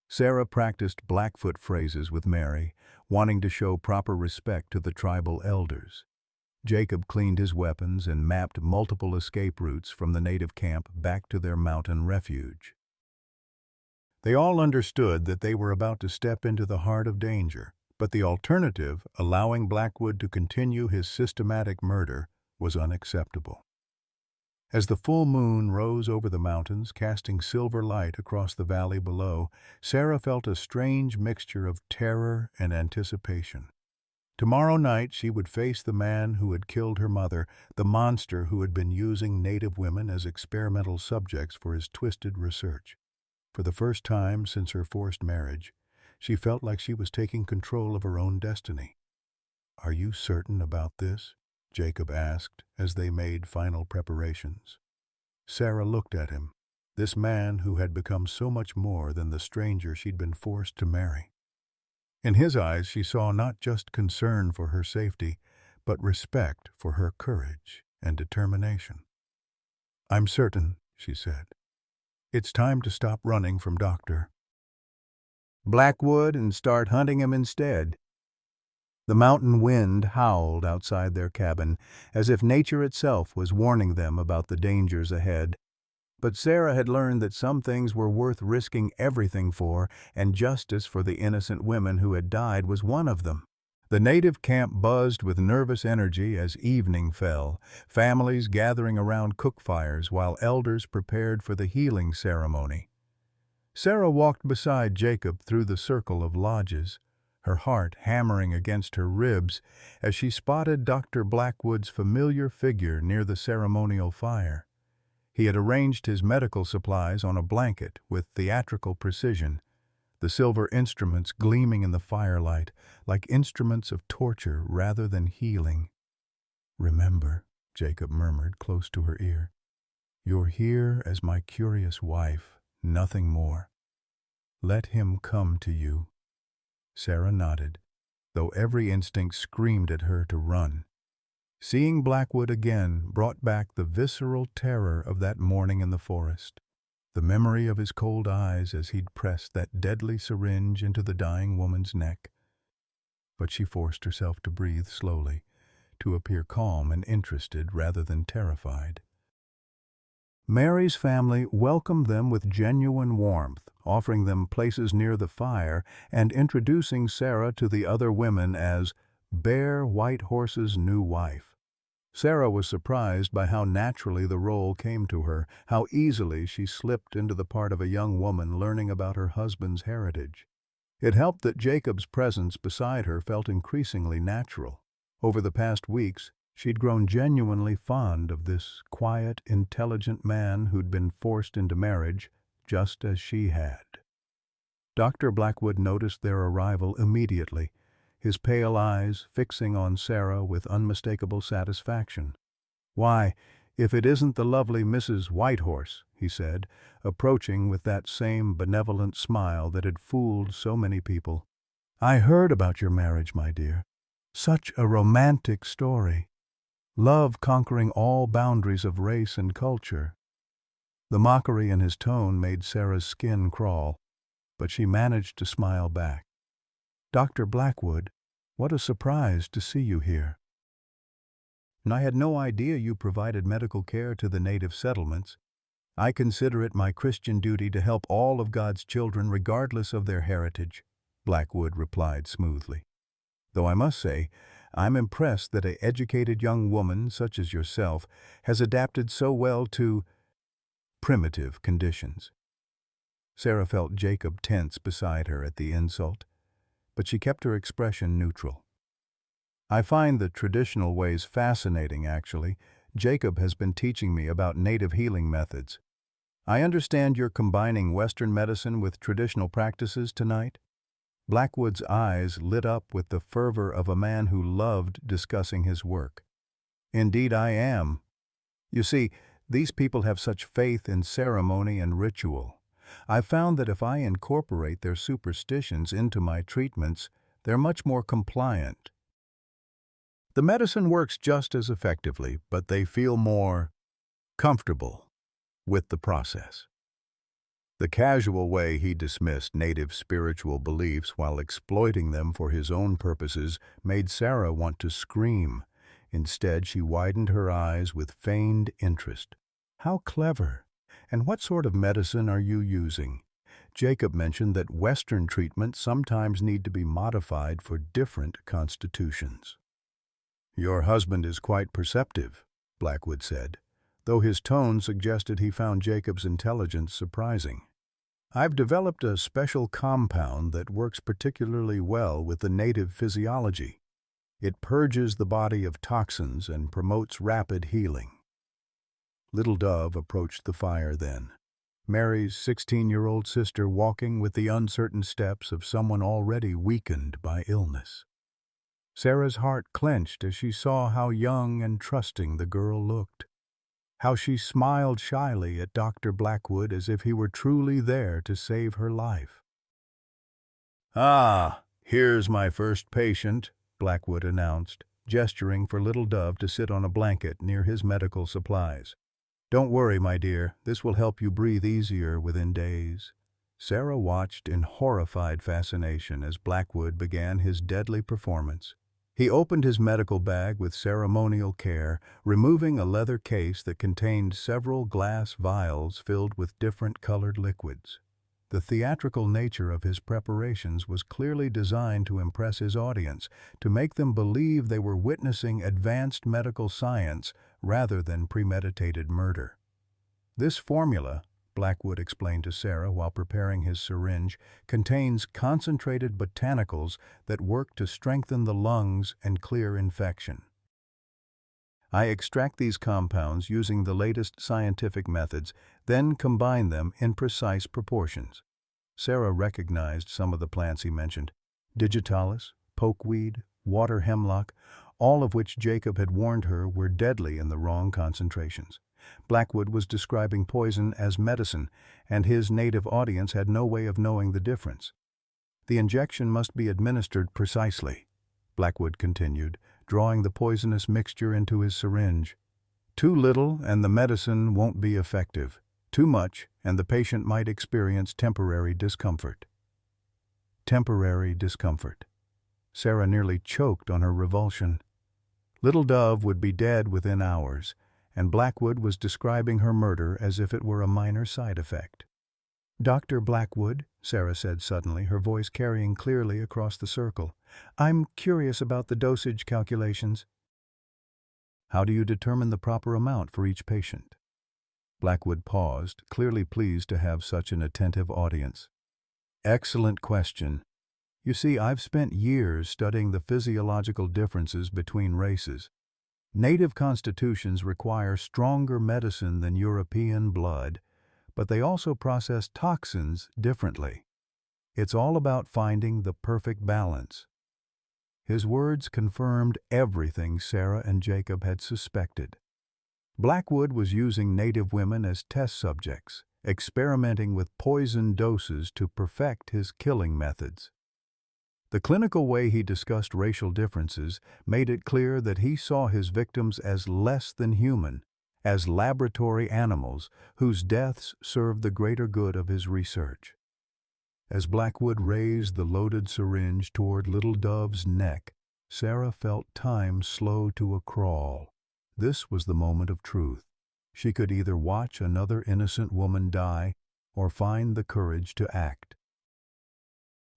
[SPEAKER 1] Sarah practiced Blackfoot phrases with Mary, wanting to show proper respect to the tribal elders. Jacob cleaned his weapons and mapped multiple escape routes from the native camp back to their mountain refuge. They all understood that they were about to step into the heart of danger, but the alternative, allowing Blackwood to continue his systematic murder, was unacceptable. As the full moon rose over the mountains, casting silver light across the valley below, Sarah felt a strange mixture of terror and anticipation. Tomorrow night she would face the man who had killed her mother, the monster who had been using native women as experimental subjects for his twisted research. For the first time since her forced marriage, she felt like she was taking control of her own destiny. "Are you certain about this?" Jacob asked as they made final preparations. Sarah looked at him, this man who had become so much more than the stranger she'd been forced to marry. In his eyes she saw not just concern for her safety, but respect for her courage and determination. "I'm certain," she said. "It's time to stop running from Dr. Blackwood and start hunting him instead." The mountain wind howled outside their cabin, as if nature itself was warning them about the dangers ahead. But Sarah had learned that some things were worth risking everything for, and justice for the innocent women who had died was one of them. The native camp buzzed with nervous energy as evening fell, families gathering around cook fires while elders prepared for the healing ceremony. Sarah walked beside Jacob through the circle of lodges, her heart hammering against her ribs as she spotted Dr. Blackwood's familiar figure near the ceremonial fire. He had arranged his medical supplies on a blanket with theatrical precision, the silver instruments gleaming in the firelight like instruments of torture rather than healing. "Remember," Jacob murmured close to her ear, "you're here as my curious wife, nothing more. Let him come to you." Sarah nodded, though every instinct screamed at her to run. Seeing Blackwood again brought back the visceral terror of that morning in the forest. The memory of his cold eyes as he'd pressed that deadly syringe into the dying woman's neck. But she forced herself to breathe slowly, to appear calm and interested rather than terrified. Mary's family welcomed them with genuine warmth, offering them places near the fire and introducing Sarah to the other women as Bear Whitehorse's new wife. Sarah was surprised by how naturally the role came to her, how easily she slipped into the part of a young woman learning about her husband's heritage. It helped that Jacob's presence beside her felt increasingly natural. Over the past weeks, she'd grown genuinely fond of this quiet, intelligent man who'd been forced into marriage, just as she had. Dr. Blackwood noticed their arrival immediately, his pale eyes fixing on Sarah with unmistakable satisfaction. "Why, if it isn't the lovely Mrs. Whitehorse," he said, approaching with that same benevolent smile that had fooled so many people. "I heard about your marriage, my dear. Such a romantic story. Love conquering all boundaries of race and culture." The mockery in his tone made Sarah's skin crawl, but she managed to smile back. "Dr. Blackwood, what a surprise to see you here. I had no idea you provided medical care to the native settlements. I consider it my Christian duty to help all of God's children regardless of their heritage," Blackwood replied smoothly. "Though I must say, I'm impressed that an educated young woman such as yourself has adapted so well to primitive conditions." Sarah felt Jacob tense beside her at the insult, but she kept her expression neutral. "I find the traditional ways fascinating, actually. Jacob has been teaching me about native healing methods. I understand you're combining Western medicine with traditional practices tonight?" Blackwood's eyes lit up with the fervor of a man who loved discussing his work. "Indeed I am. You see, these people have such faith in ceremony and ritual. I've found that if I incorporate their superstitions into my treatments, they're much more compliant. The medicine works just as effectively, but they feel more comfortable with the process." The casual way he dismissed native spiritual beliefs while exploiting them for his own purposes made Sarah want to scream. Instead, she widened her eyes with feigned interest. "How clever! And what sort of medicine are you using?" Jacob mentioned that Western treatments sometimes need to be modified for different constitutions. "Your husband is quite perceptive," Blackwood said, though his tone suggested he found Jacob's intelligence surprising. "I've developed a special compound that works particularly well with the native physiology. It purges the body of toxins and promotes rapid healing." Little Dove approached the fire then, Mary's 16-year-old sister walking with the uncertain steps of someone already weakened by illness. Sarah's heart clenched as she saw how young and trusting the girl looked, how she smiled shyly at Dr. Blackwood as if he were truly there to save her life. "Ah, here's my first patient," Blackwood announced, gesturing for Little Dove to sit on a blanket near his medical supplies. "Don't worry, my dear, this will help you breathe easier within days." Sarah watched in horrified fascination as Blackwood began his deadly performance. He opened his medical bag with ceremonial care, removing a leather case that contained several glass vials filled with different colored liquids. The theatrical nature of his preparations was clearly designed to impress his audience, to make them believe they were witnessing advanced medical science rather than premeditated murder. "This formula," Blackwood explained to Sarah while preparing his syringe, "contains concentrated botanicals that work to strengthen the lungs and clear infection. I extract these compounds using the latest scientific methods, then combine them in precise proportions." Sarah recognized some of the plants he mentioned: digitalis, pokeweed, water hemlock, all of which Jacob had warned her were deadly in the wrong concentrations. Blackwood was describing poison as medicine, and his native audience had no way of knowing the difference. "The injection must be administered precisely," Blackwood continued, drawing the poisonous mixture into his syringe. "Too little and the medicine won't be effective. Too much, and the patient might experience temporary discomfort. Temporary discomfort. Sarah nearly choked on her revulsion. Little Dove would be dead within hours, and Blackwood was describing her murder as if it were a minor side effect. "Dr. Blackwood," Sarah said suddenly, her voice carrying clearly across the circle, "I'm curious about the dosage calculations." "How do you determine the proper amount for each patient?" Blackwood paused, clearly pleased to have such an attentive audience. "Excellent question. You see, I've spent years studying the physiological differences between races. Native constitutions require stronger medicine than European blood, but they also process toxins differently. It's all about finding the perfect balance." His words confirmed everything Sarah and Jacob had suspected. Blackwood was using native women as test subjects, experimenting with poison doses to perfect his killing methods. The clinical way he discussed racial differences made it clear that he saw his victims as less than human, as laboratory animals whose deaths served the greater good of his research. As Blackwood raised the loaded syringe toward Little Dove's neck, Sarah felt time slow to a crawl. This was the moment of truth. She could either watch another innocent woman die or find the courage to act.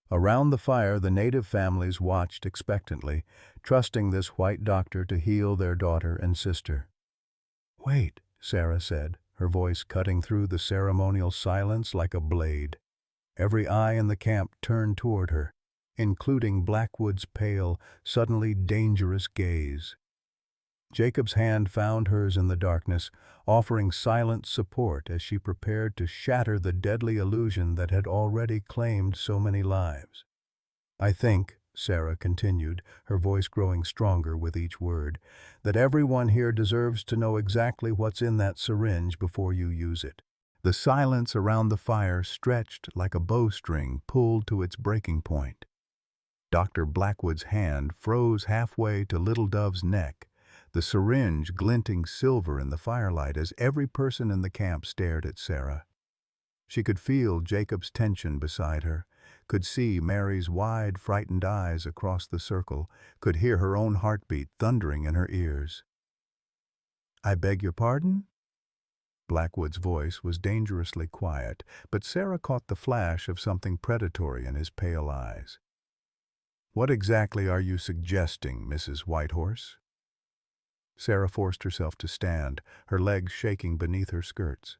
[SPEAKER 1] Around the fire, the native families watched expectantly, trusting this white doctor to heal their daughter and sister. "Wait," Sarah said, her voice cutting through the ceremonial silence like a blade. Every eye in the camp turned toward her, including Blackwood's pale, suddenly dangerous gaze. Jacob's hand found hers in the darkness, offering silent support as she prepared to shatter the deadly illusion that had already claimed so many lives. "I think," Sarah continued, her voice growing stronger with each word, "that everyone here deserves to know exactly what's in that syringe before you use it." The silence around the fire stretched like a bowstring pulled to its breaking point. Dr. Blackwood's hand froze halfway to Little Dove's neck, the syringe glinting silver in the firelight as every person in the camp stared at Sarah. She could feel Jacob's tension beside her, could see Mary's wide, frightened eyes across the circle, could hear her own heartbeat thundering in her ears. "I beg your pardon?" Blackwood's voice was dangerously quiet, but Sarah caught the flash of something predatory in his pale eyes. "What exactly are you suggesting, Mrs. Whitehorse?" Sarah forced herself to stand, her legs shaking beneath her skirts.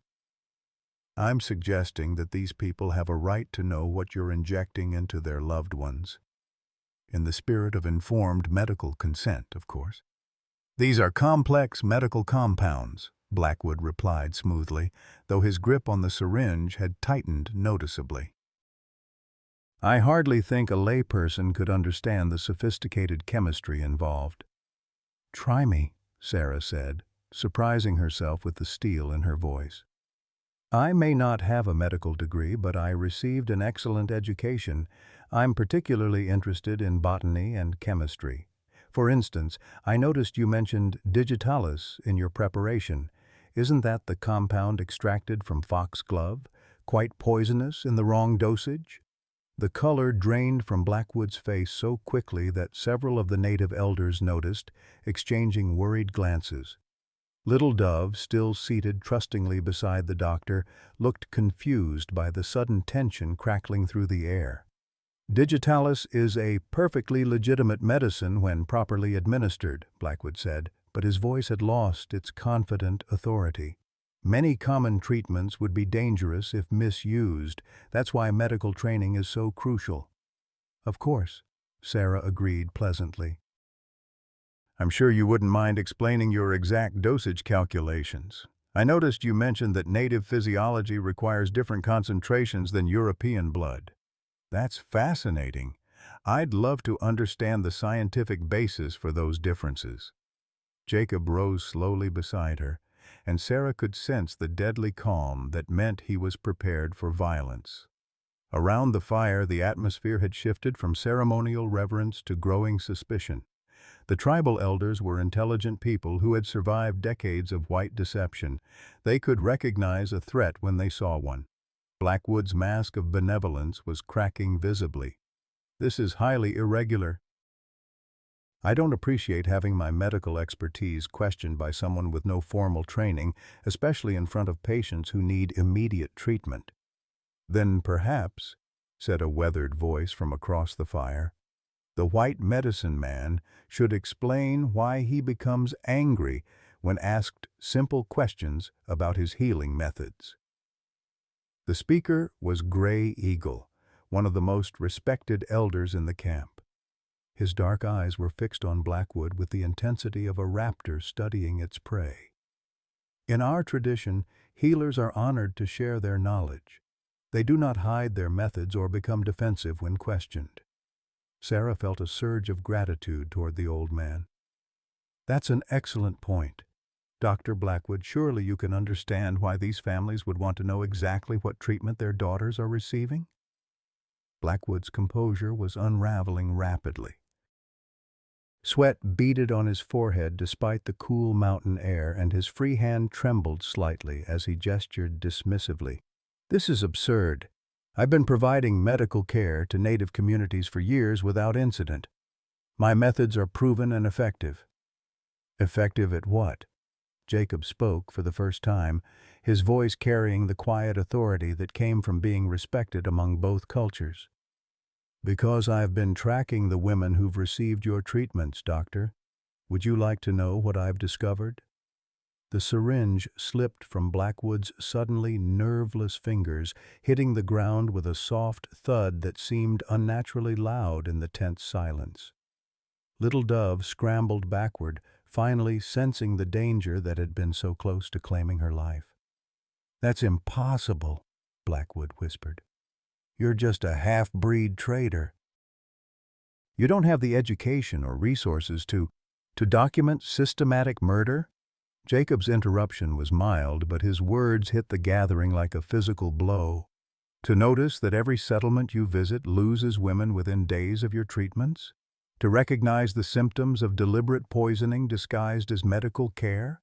[SPEAKER 1] "I'm suggesting that these people have a right to know what you're injecting into their loved ones. In the spirit of informed medical consent, of course." "These are complex medical compounds," Blackwood replied smoothly, though his grip on the syringe had tightened noticeably. "I hardly think a layperson could understand the sophisticated chemistry involved." "Try me," Sarah said, surprising herself with the steel in her voice. "I may not have a medical degree, but I received an excellent education. I'm particularly interested in botany and chemistry. For instance, I noticed you mentioned digitalis in your preparation. Isn't that the compound extracted from foxglove, quite poisonous in the wrong dosage?" The color drained from Blackwood's face so quickly that several of the native elders noticed, exchanging worried glances. Little Dove, still seated trustingly beside the doctor, looked confused by the sudden tension crackling through the air. "Digitalis is a perfectly legitimate medicine when properly administered," Blackwood said, but his voice had lost its confident authority. "Many common treatments would be dangerous if misused. That's why medical training is so crucial." "Of course," Sarah agreed pleasantly. "I'm sure you wouldn't mind explaining your exact dosage calculations. I noticed you mentioned that native physiology requires different concentrations than European blood." "That's fascinating. I'd love to understand the scientific basis for those differences." Jacob rose slowly beside her, and Sarah could sense the deadly calm that meant he was prepared for violence. Around the fire, the atmosphere had shifted from ceremonial reverence to growing suspicion. The tribal elders were intelligent people who had survived decades of white deception. They could recognize a threat when they saw one. Blackwood's mask of benevolence was cracking visibly. "This is highly irregular. I don't appreciate having my medical expertise questioned by someone with no formal training, especially in front of patients who need immediate treatment." "Then perhaps," said a weathered voice from across the fire, "the white medicine man should explain why he becomes angry when asked simple questions about his healing methods." The speaker was Gray Eagle, one of the most respected elders in the camp. His dark eyes were fixed on Blackwood with the intensity of a raptor studying its prey. "In our tradition, healers are honored to share their knowledge. They do not hide their methods or become defensive when questioned." Sarah felt a surge of gratitude toward the old man. "That's an excellent point. Dr. Blackwood, surely you can understand why these families would want to know exactly what treatment their daughters are receiving?" Blackwood's composure was unraveling rapidly. Sweat beaded on his forehead despite the cool mountain air, and his free hand trembled slightly as he gestured dismissively. "This is absurd. I've been providing medical care to Native communities for years without incident. My methods are proven and effective." "Effective at what?" Jacob spoke for the first time, his voice carrying the quiet authority that came from being respected among both cultures. "Because I've been tracking the women who've received your treatments, Doctor. Would you like to know what I've discovered?" The syringe slipped from Blackwood's suddenly nerveless fingers, hitting the ground with a soft thud that seemed unnaturally loud in the tense silence. Little Dove scrambled backward, finally sensing the danger that had been so close to claiming her life. "That's impossible," Blackwood whispered. "You're just a half-breed traitor. You don't have the education or resources to document systematic murder?" Jacob's interruption was mild, but his words hit the gathering like a physical blow. "To notice that every settlement you visit loses women within days of your treatments? To recognize the symptoms of deliberate poisoning disguised as medical care?"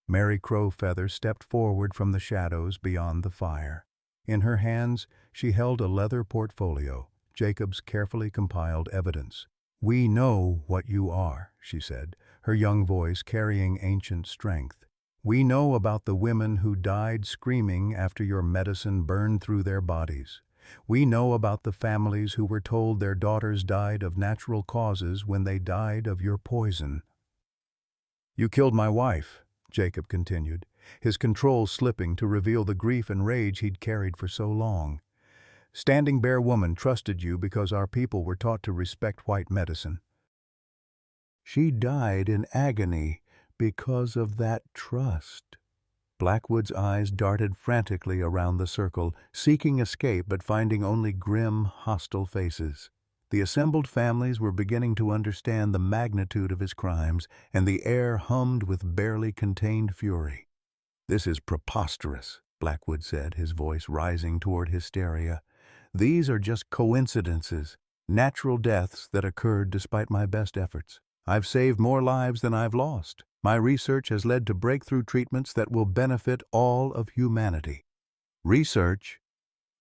[SPEAKER 1] Mary Crowfeather stepped forward from the shadows beyond the fire. In her hands, she held a leather portfolio, Jacob's carefully compiled evidence. "We know what you are," she said, her young voice carrying ancient strength. "We know about the women who died screaming after your medicine burned through their bodies. We know about the families who were told their daughters died of natural causes when they died of your poison." "You killed my wife," Jacob continued, his control slipping to reveal the grief and rage he'd carried for so long. "Standing Bear Woman trusted you because our people were taught to respect white medicine. She died in agony because of that trust." Blackwood's eyes darted frantically around the circle, seeking escape but finding only grim, hostile faces. The assembled families were beginning to understand the magnitude of his crimes, and the air hummed with barely contained fury. "This is preposterous," Blackwood said, his voice rising toward hysteria. "These are just coincidences, natural deaths that occurred despite my best efforts. I've saved more lives than I've lost. My research has led to breakthrough treatments that will benefit all of humanity." "Research?"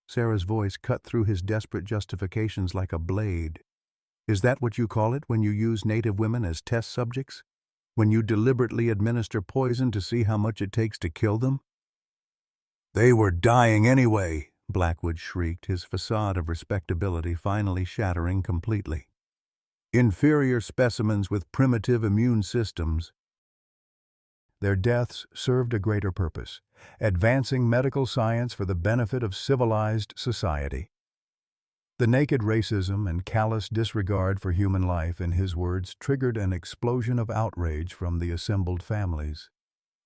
[SPEAKER 1] Sarah's voice cut through his desperate justifications like a blade. "Is that what you call it when you use Native women as test subjects? When you deliberately administer poison to see how much it takes to kill them?" "They were dying anyway," Blackwood shrieked, his facade of respectability finally shattering completely. "Inferior specimens with primitive immune systems." Their deaths served a greater purpose, advancing medical science for the benefit of civilized society. The naked racism and callous disregard for human life, in his words, triggered an explosion of outrage from the assembled families.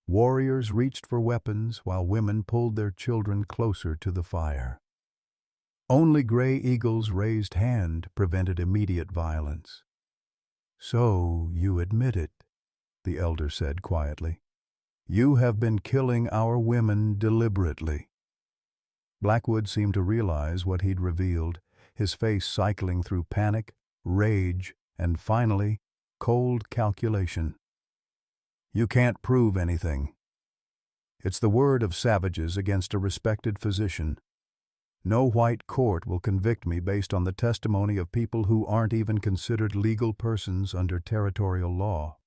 [SPEAKER 1] Warriors reached for weapons while women pulled their children closer to the fire. Only Gray Eagle's raised hand prevented immediate violence. "So you admit it," the elder said quietly. "You have been killing our women deliberately." Blackwood seemed to realize what he'd revealed, his face cycling through panic, rage, and finally, cold calculation. You can't prove anything. It's the word of savages against a respected physician. No white court will convict me based on the testimony of people who aren't even considered legal persons under territorial law.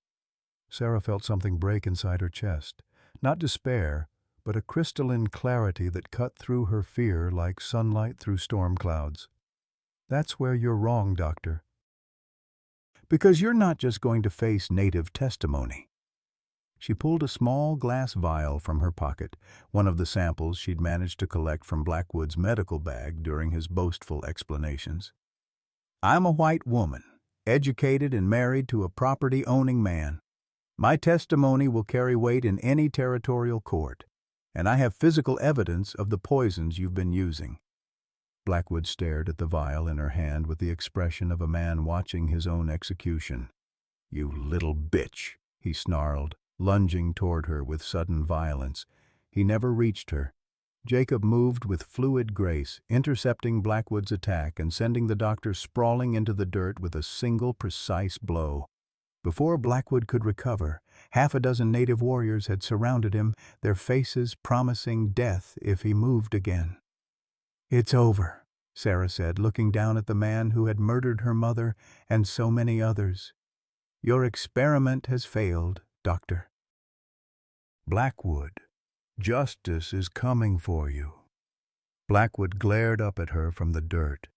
[SPEAKER 1] Sarah felt something break inside her chest. Not despair, but a crystalline clarity that cut through her fear like sunlight through storm clouds. That's where you're wrong, Doctor. Because you're not just going to face native testimony. She pulled a small glass vial from her pocket, one of the samples she'd managed to collect from Blackwood's medical bag during his boastful explanations. I'm a white woman, educated and married to a property-owning man. My testimony will carry weight in any territorial court, and I have physical evidence of the poisons you've been using. Blackwood stared at the vial in her hand with the expression of a man watching his own execution. You little bitch, he snarled, lunging toward her with sudden violence. He never reached her. Jacob moved with fluid grace, intercepting Blackwood's attack and sending the doctor sprawling into the dirt with a single precise blow. Before Blackwood could recover, half a dozen native warriors had surrounded him, their faces promising death if he moved again. It's over, Sarah said, looking down at the man who had murdered her mother and so many others. Your experiment has failed, Doctor. Blackwood, justice is coming for you. Blackwood glared up at her from the dirt,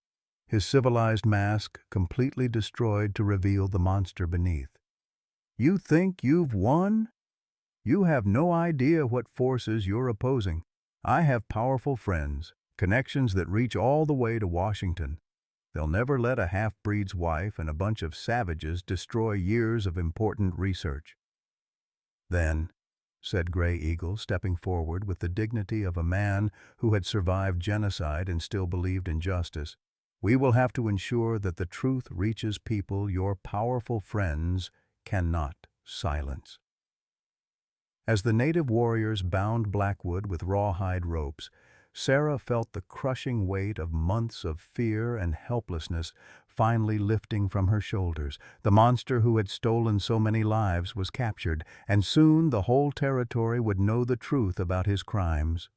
[SPEAKER 1] his civilized mask completely destroyed to reveal the monster beneath. You think you've won? You have no idea what forces you're opposing. I have powerful friends, connections that reach all the way to Washington. They'll never let a half-breed's wife and a bunch of savages destroy years of important research. Then, said Gray Eagle, stepping forward with the dignity of a man who had survived genocide and still believed in justice, we will have to ensure that the truth reaches people your powerful friends cannot silence. As the native warriors bound Blackwood with rawhide ropes, Sarah felt the crushing weight of months of fear and helplessness finally lifting from her shoulders. The monster who had stolen so many lives was captured, and soon the whole territory would know the truth about his crimes.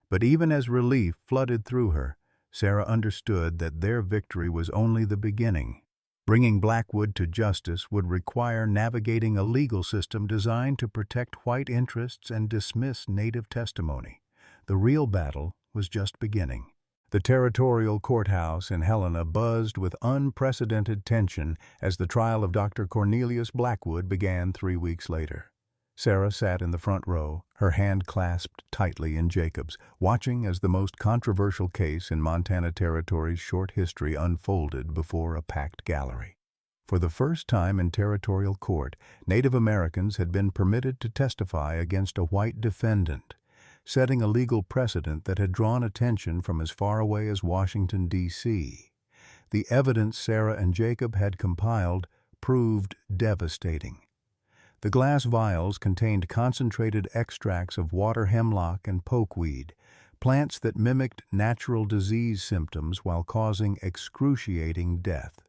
[SPEAKER 1] But even as relief flooded through her, Sarah understood that their victory was only the beginning. Bringing Blackwood to justice would require navigating a legal system designed to protect white interests and dismiss native testimony. The real battle was just beginning. The territorial courthouse in Helena buzzed with unprecedented tension as the trial of Dr. Cornelius Blackwood began 3 weeks later. Sarah sat in the front row, her hand clasped tightly in Jacob's, watching as the most controversial case in Montana Territory's short history unfolded before a packed gallery. For the first time in territorial court, Native Americans had been permitted to testify against a white defendant, setting a legal precedent that had drawn attention from as far away as Washington, D.C. The evidence Sarah and Jacob had compiled proved devastating. The glass vials contained concentrated extracts of water hemlock and pokeweed, plants that mimicked natural disease symptoms while causing excruciating death.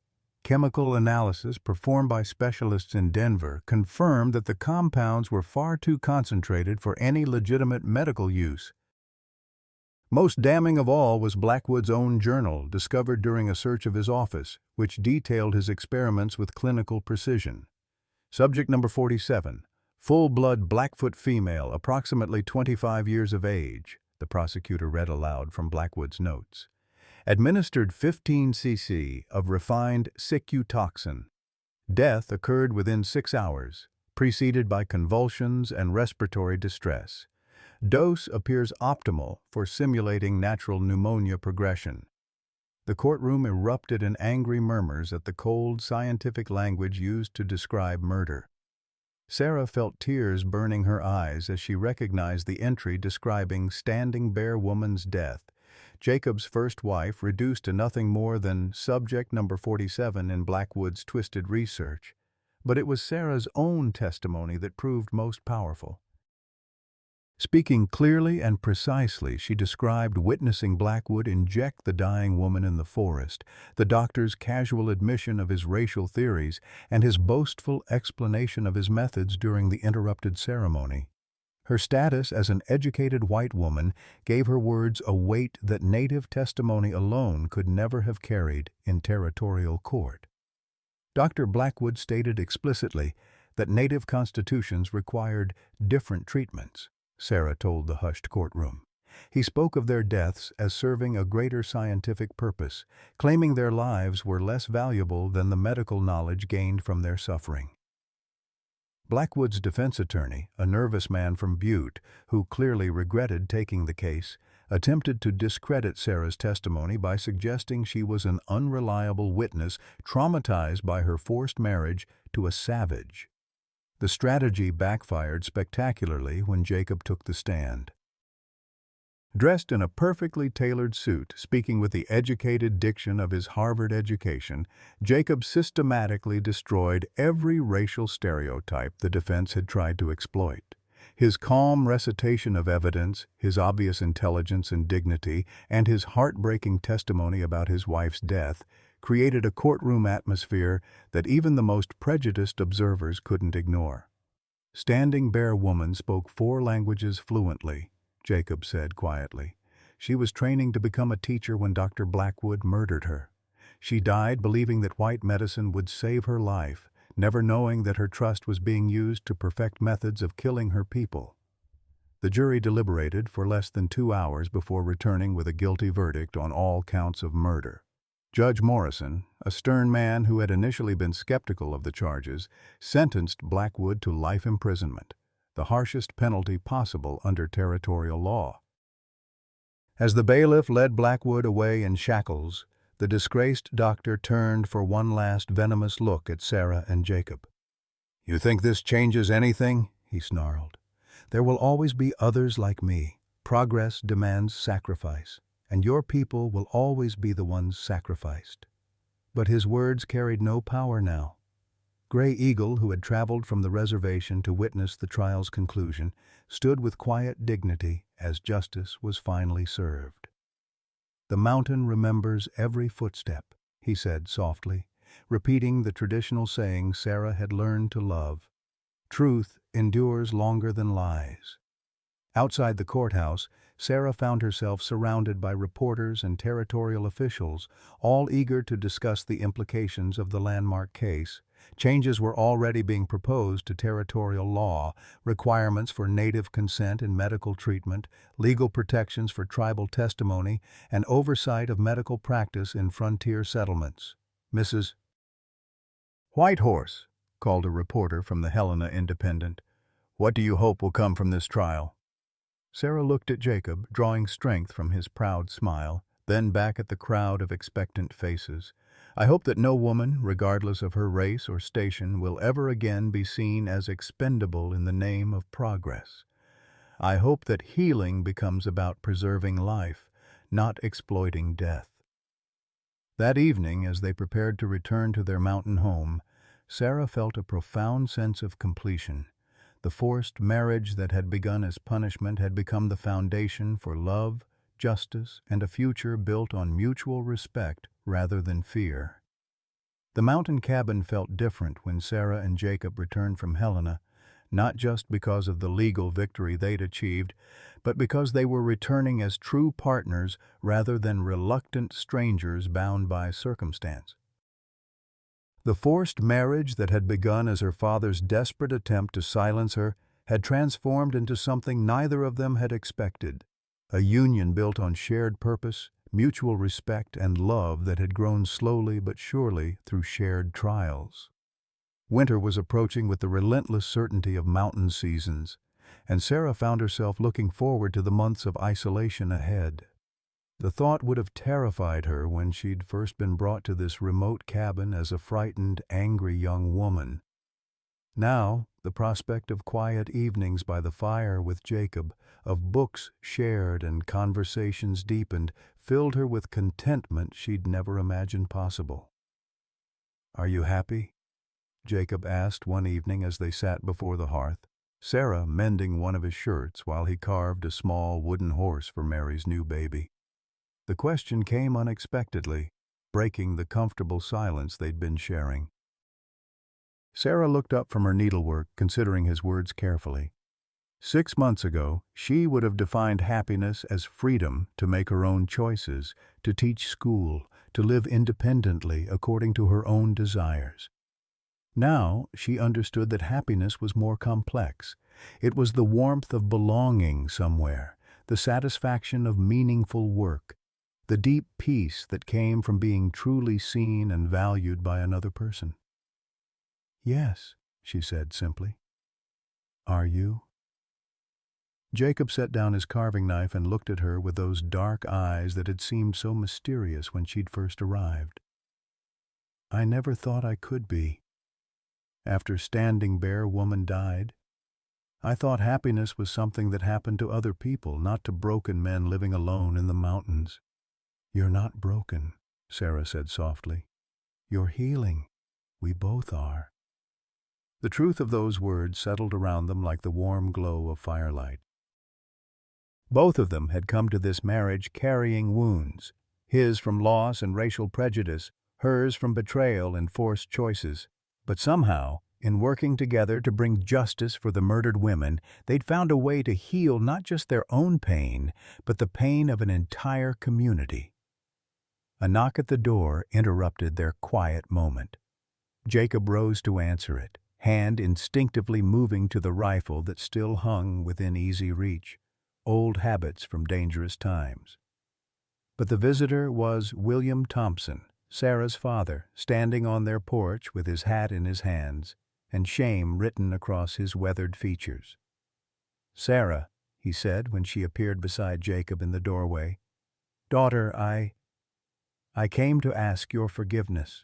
[SPEAKER 1] Chemical analysis performed by specialists in Denver confirmed that the compounds were far too concentrated for any legitimate medical use. Most damning of all was Blackwood's own journal, discovered during a search of his office, which detailed his experiments with clinical precision. Subject number 47, full-blood Blackfoot female, approximately 25 years of age, the prosecutor read aloud from Blackwood's notes. Administered 15 cc of refined sicutoxin. Death occurred within 6 hours, preceded by convulsions and respiratory distress. Dose appears optimal for simulating natural pneumonia progression. The courtroom erupted in angry murmurs at the cold, scientific language used to describe murder. Sarah felt tears burning her eyes as she recognized the entry describing Standing Bear Woman's death, Jacob's first wife, reduced to nothing more than subject number 47 in Blackwood's twisted research. But it was Sarah's own testimony that proved most powerful. Speaking clearly and precisely, she described witnessing Blackwood inject the dying woman in the forest, the doctor's casual admission of his racial theories, and his boastful explanation of his methods during the interrupted ceremony. Her status as an educated white woman gave her words a weight that native testimony alone could never have carried in territorial court. Dr. Blackwood stated explicitly that native constitutions required different treatments, Sarah told the hushed courtroom. He spoke of their deaths as serving a greater scientific purpose, claiming their lives were less valuable than the medical knowledge gained from their suffering. Blackwood's defense attorney, a nervous man from Butte who clearly regretted taking the case, attempted to discredit Sarah's testimony by suggesting she was an unreliable witness traumatized by her forced marriage to a savage. The strategy backfired spectacularly when Jacob took the stand. Dressed in a perfectly tailored suit, speaking with the educated diction of his Harvard education, Jacob systematically destroyed every racial stereotype the defense had tried to exploit. His calm recitation of evidence, his obvious intelligence and dignity, and his heartbreaking testimony about his wife's death created a courtroom atmosphere that even the most prejudiced observers couldn't ignore. Standing Bear Woman spoke 4 languages fluently, Jacob said quietly. She was training to become a teacher when Dr. Blackwood murdered her. She died believing that white medicine would save her life, never knowing that her trust was being used to perfect methods of killing her people. The jury deliberated for less than 2 hours before returning with a guilty verdict on all counts of murder. Judge Morrison, a stern man who had initially been skeptical of the charges, sentenced Blackwood to life imprisonment, the harshest penalty possible under territorial law. As the bailiff led Blackwood away in shackles, the disgraced doctor turned for one last venomous look at Sarah and Jacob. "You think this changes anything?" he snarled. "There will always be others like me. Progress demands sacrifice, and your people will always be the ones sacrificed." But his words carried no power now. Gray Eagle, who had traveled from the reservation to witness the trial's conclusion, stood with quiet dignity as justice was finally served. "The mountain remembers every footstep," he said softly, repeating the traditional saying Sarah had learned to love. "Truth endures longer than lies." Outside the courthouse, Sarah found herself surrounded by reporters and territorial officials, all eager to discuss the implications of the landmark case. Changes were already being proposed to territorial law, requirements for native consent in medical treatment, legal protections for tribal testimony, and oversight of medical practice in frontier settlements. "Mrs. Whitehorse," called a reporter from the Helena Independent, "what do you hope will come from this trial?" Sarah looked at Jacob, drawing strength from his proud smile, then back at the crowd of expectant faces. "I hope that no woman, regardless of her race or station, will ever again be seen as expendable in the name of progress. I hope that healing becomes about preserving life, not exploiting death." That evening, as they prepared to return to their mountain home, Sarah felt a profound sense of completion. The forced marriage that had begun as punishment had become the foundation for love, justice, and a future built on mutual respect rather than fear. The mountain cabin felt different when Sarah and Jacob returned from Helena, not just because of the legal victory they'd achieved, but because they were returning as true partners rather than reluctant strangers bound by circumstance. The forced marriage that had begun as her father's desperate attempt to silence her had transformed into something neither of them had expected, a union built on shared purpose, mutual respect, and love that had grown slowly but surely through shared trials. Winter was approaching with the relentless certainty of mountain seasons, and Sarah found herself looking forward to the months of isolation ahead. The thought would have terrified her when she'd first been brought to this remote cabin as a frightened, angry young woman. Now, the prospect of quiet evenings by the fire with Jacob, of books shared and conversations deepened, filled her with contentment she'd never imagined possible. "Are you happy?" Jacob asked one evening as they sat before the hearth. Sarah mending one of his shirts while he carved a small wooden horse for Mary's new baby. The question came unexpectedly, breaking the comfortable silence they'd been sharing. Sarah looked up from her needlework, considering his words carefully. 6 months ago, she would have defined happiness as freedom to make her own choices, to teach school, to live independently according to her own desires. Now, she understood that happiness was more complex. It was the warmth of belonging somewhere, the satisfaction of meaningful work, the deep peace that came from being truly seen and valued by another person. "Yes," she said simply. "Are you?" Jacob set down his carving knife and looked at her with those dark eyes that had seemed so mysterious when she'd first arrived. "I never thought I could be. After Standing Bear Woman died, I thought happiness was something that happened to other people, not to broken men living alone in the mountains." "You're not broken," Sarah said softly. "You're healing. We both are." The truth of those words settled around them like the warm glow of firelight. Both of them had come to this marriage carrying wounds, his from loss and racial prejudice, hers from betrayal and forced choices. But somehow, in working together to bring justice for the murdered women, they'd found a way to heal not just their own pain, but the pain of an entire community. A knock at the door interrupted their quiet moment. Jacob rose to answer it, hand instinctively moving to the rifle that still hung within easy reach. Old habits from dangerous times. But the visitor was William Thompson, Sarah's father, standing on their porch with his hat in his hands, and shame written across his weathered features. "Sarah," he said when she appeared beside Jacob in the doorway, "Daughter, I came to ask your forgiveness."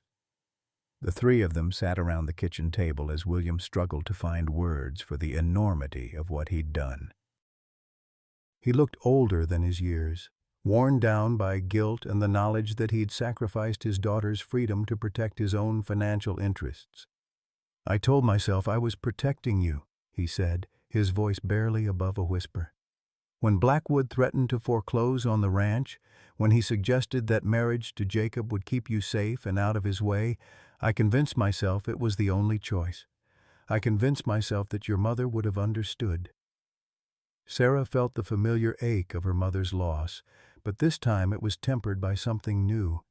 [SPEAKER 1] The three of them sat around the kitchen table as William struggled to find words for the enormity of what he'd done. He looked older than his years, worn down by guilt and the knowledge that he'd sacrificed his daughter's freedom to protect his own financial interests. "I told myself I was protecting you," he said, his voice barely above a whisper. "When Blackwood threatened to foreclose on the ranch, when he suggested that marriage to Jacob would keep you safe and out of his way, I convinced myself it was the only choice. I convinced myself that your mother would have understood." Sarah felt the familiar ache of her mother's loss, but this time it was tempered by something new.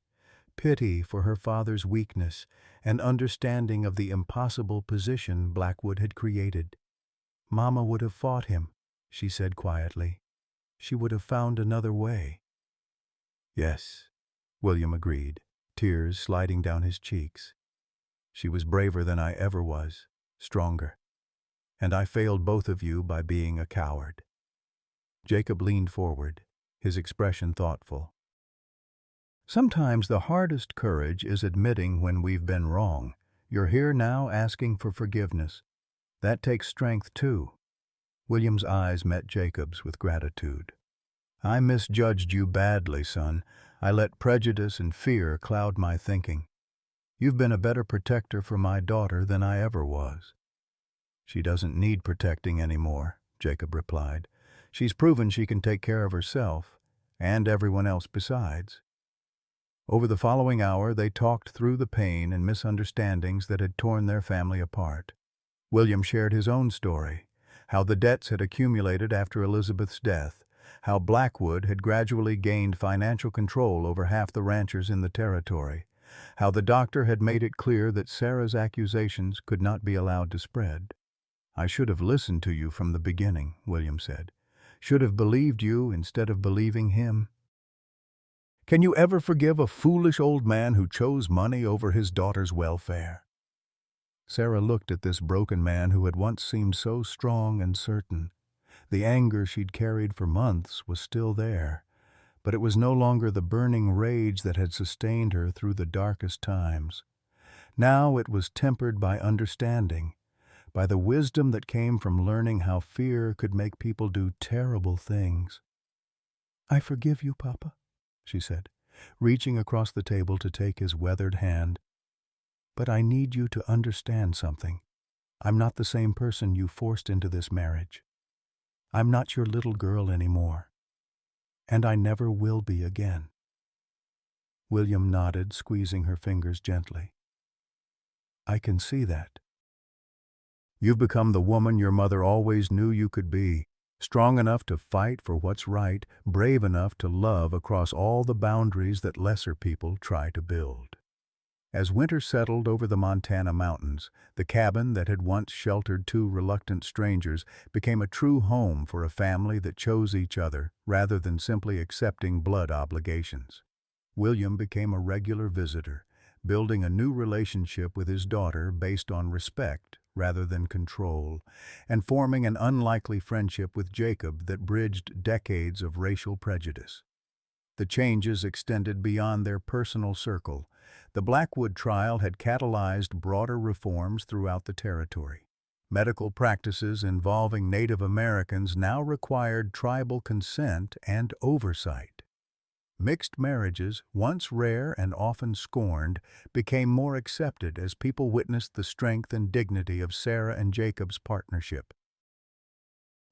[SPEAKER 1] Pity for her father's weakness and understanding of the impossible position Blackwood had created. "Mama would have fought him," she said quietly. "She would have found another way." "Yes," William agreed, tears sliding down his cheeks. "She was braver than I ever was, stronger. And I failed both of you by being a coward." Jacob leaned forward, his expression thoughtful. "Sometimes the hardest courage is admitting when we've been wrong. You're here now asking for forgiveness. That takes strength too." William's eyes met Jacob's with gratitude. "I misjudged you badly, son. I let prejudice and fear cloud my thinking. You've been a better protector for my daughter than I ever was." "She doesn't need protecting anymore," Jacob replied. "She's proven she can take care of herself, and everyone else besides." Over the following hour they talked through the pain and misunderstandings that had torn their family apart. William shared his own story, how the debts had accumulated after Elizabeth's death, how Blackwood had gradually gained financial control over half the ranchers in the territory, how the doctor had made it clear that Sarah's accusations could not be allowed to spread. "I should have listened to you from the beginning," William said. "Should have believed you instead of believing him." "Can you ever forgive a foolish old man who chose money over his daughter's welfare?" Sarah looked at this broken man who had once seemed so strong and certain. The anger she'd carried for months was still there, but it was no longer the burning rage that had sustained her through the darkest times. Now it was tempered by understanding, by the wisdom that came from learning how fear could make people do terrible things. "I forgive you, Papa," she said, reaching across the table to take his weathered hand. "But I need you to understand something. I'm not the same person you forced into this marriage. I'm not your little girl anymore, and I never will be again." William nodded, squeezing her fingers gently. "I can see that. You've become the woman your mother always knew you could be, strong enough to fight for what's right, brave enough to love across all the boundaries that lesser people try to build." As winter settled over the Montana mountains, the cabin that had once sheltered two reluctant strangers became a true home for a family that chose each other rather than simply accepting blood obligations. William became a regular visitor, building a new relationship with his daughter based on respect rather than control, and forming an unlikely friendship with Jacob that bridged decades of racial prejudice. The changes extended beyond their personal circle. The Blackwood trial had catalyzed broader reforms throughout the territory. Medical practices involving Native Americans now required tribal consent and oversight. Mixed marriages, once rare and often scorned, became more accepted as people witnessed the strength and dignity of Sarah and Jacob's partnership.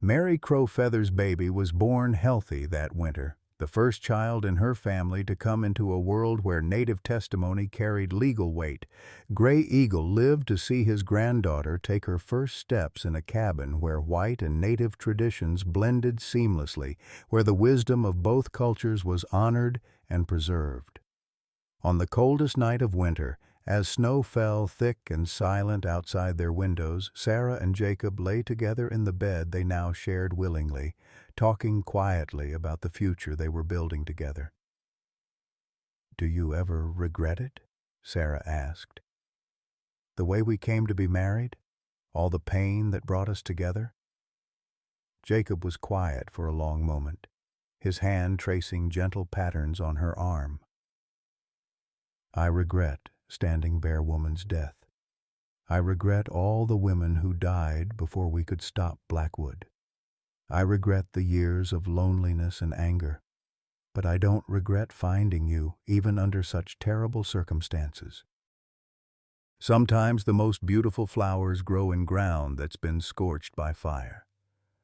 [SPEAKER 1] Mary Crowfeather's baby was born healthy that winter, the first child in her family to come into a world where Native testimony carried legal weight. Gray Eagle lived to see his granddaughter take her first steps in a cabin where white and Native traditions blended seamlessly, where the wisdom of both cultures was honored and preserved. On the coldest night of winter, as snow fell thick and silent outside their windows, Sarah and Jacob lay together in the bed they now shared willingly, talking quietly about the future they were building together. "Do you ever regret it?" Sarah asked. "The way we came to be married? All the pain that brought us together?" Jacob was quiet for a long moment, his hand tracing gentle patterns on her arm. "I regret Standing Bear Woman's death. I regret all the women who died before we could stop Blackwood. I regret the years of loneliness and anger, but I don't regret finding you, even under such terrible circumstances. Sometimes the most beautiful flowers grow in ground that's been scorched by fire."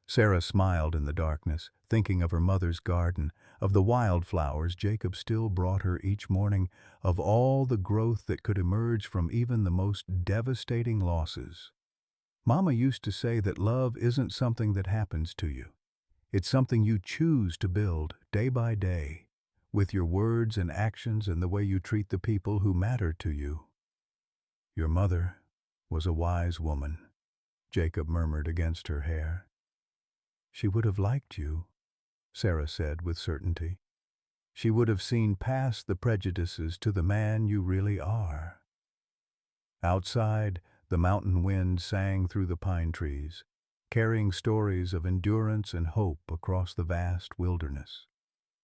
[SPEAKER 1] Sarah smiled in the darkness, thinking of her mother's garden, of the wildflowers Jacob still brought her each morning, of all the growth that could emerge from even the most devastating losses. "Mama used to say that love isn't something that happens to you. It's something you choose to build day by day, with your words and actions and the way you treat the people who matter to you." "Your mother was a wise woman," Jacob murmured against her hair. "She would have liked you," Sarah said with certainty. "She would have seen past the prejudices to the man you really are." Outside, the mountain wind sang through the pine trees, carrying stories of endurance and hope across the vast wilderness.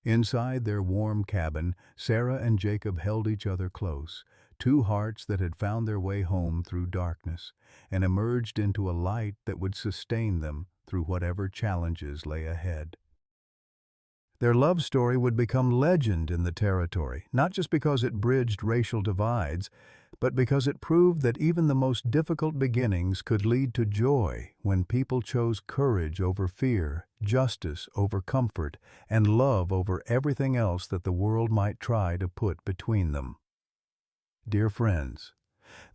[SPEAKER 1] Inside their warm cabin, Sarah and Jacob held each other close, two hearts that had found their way home through darkness and emerged into a light that would sustain them through whatever challenges lay ahead. Their love story would become legend in the territory, not just because it bridged racial divides, but because it proved that even the most difficult beginnings could lead to joy when people chose courage over fear, justice over comfort, and love over everything else that the world might try to put between them. Dear friends,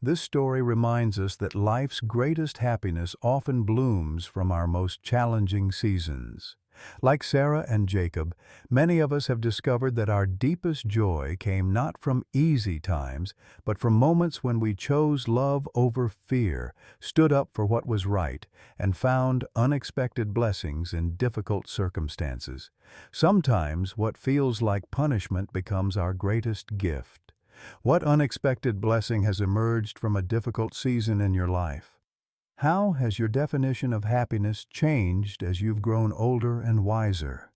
[SPEAKER 1] this story reminds us that life's greatest happiness often blooms from our most challenging seasons. Like Sarah and Jacob, many of us have discovered that our deepest joy came not from easy times, but from moments when we chose love over fear, stood up for what was right, and found unexpected blessings in difficult circumstances. Sometimes what feels like punishment becomes our greatest gift. What unexpected blessing has emerged from a difficult season in your life? How has your definition of happiness changed as you've grown older and wiser?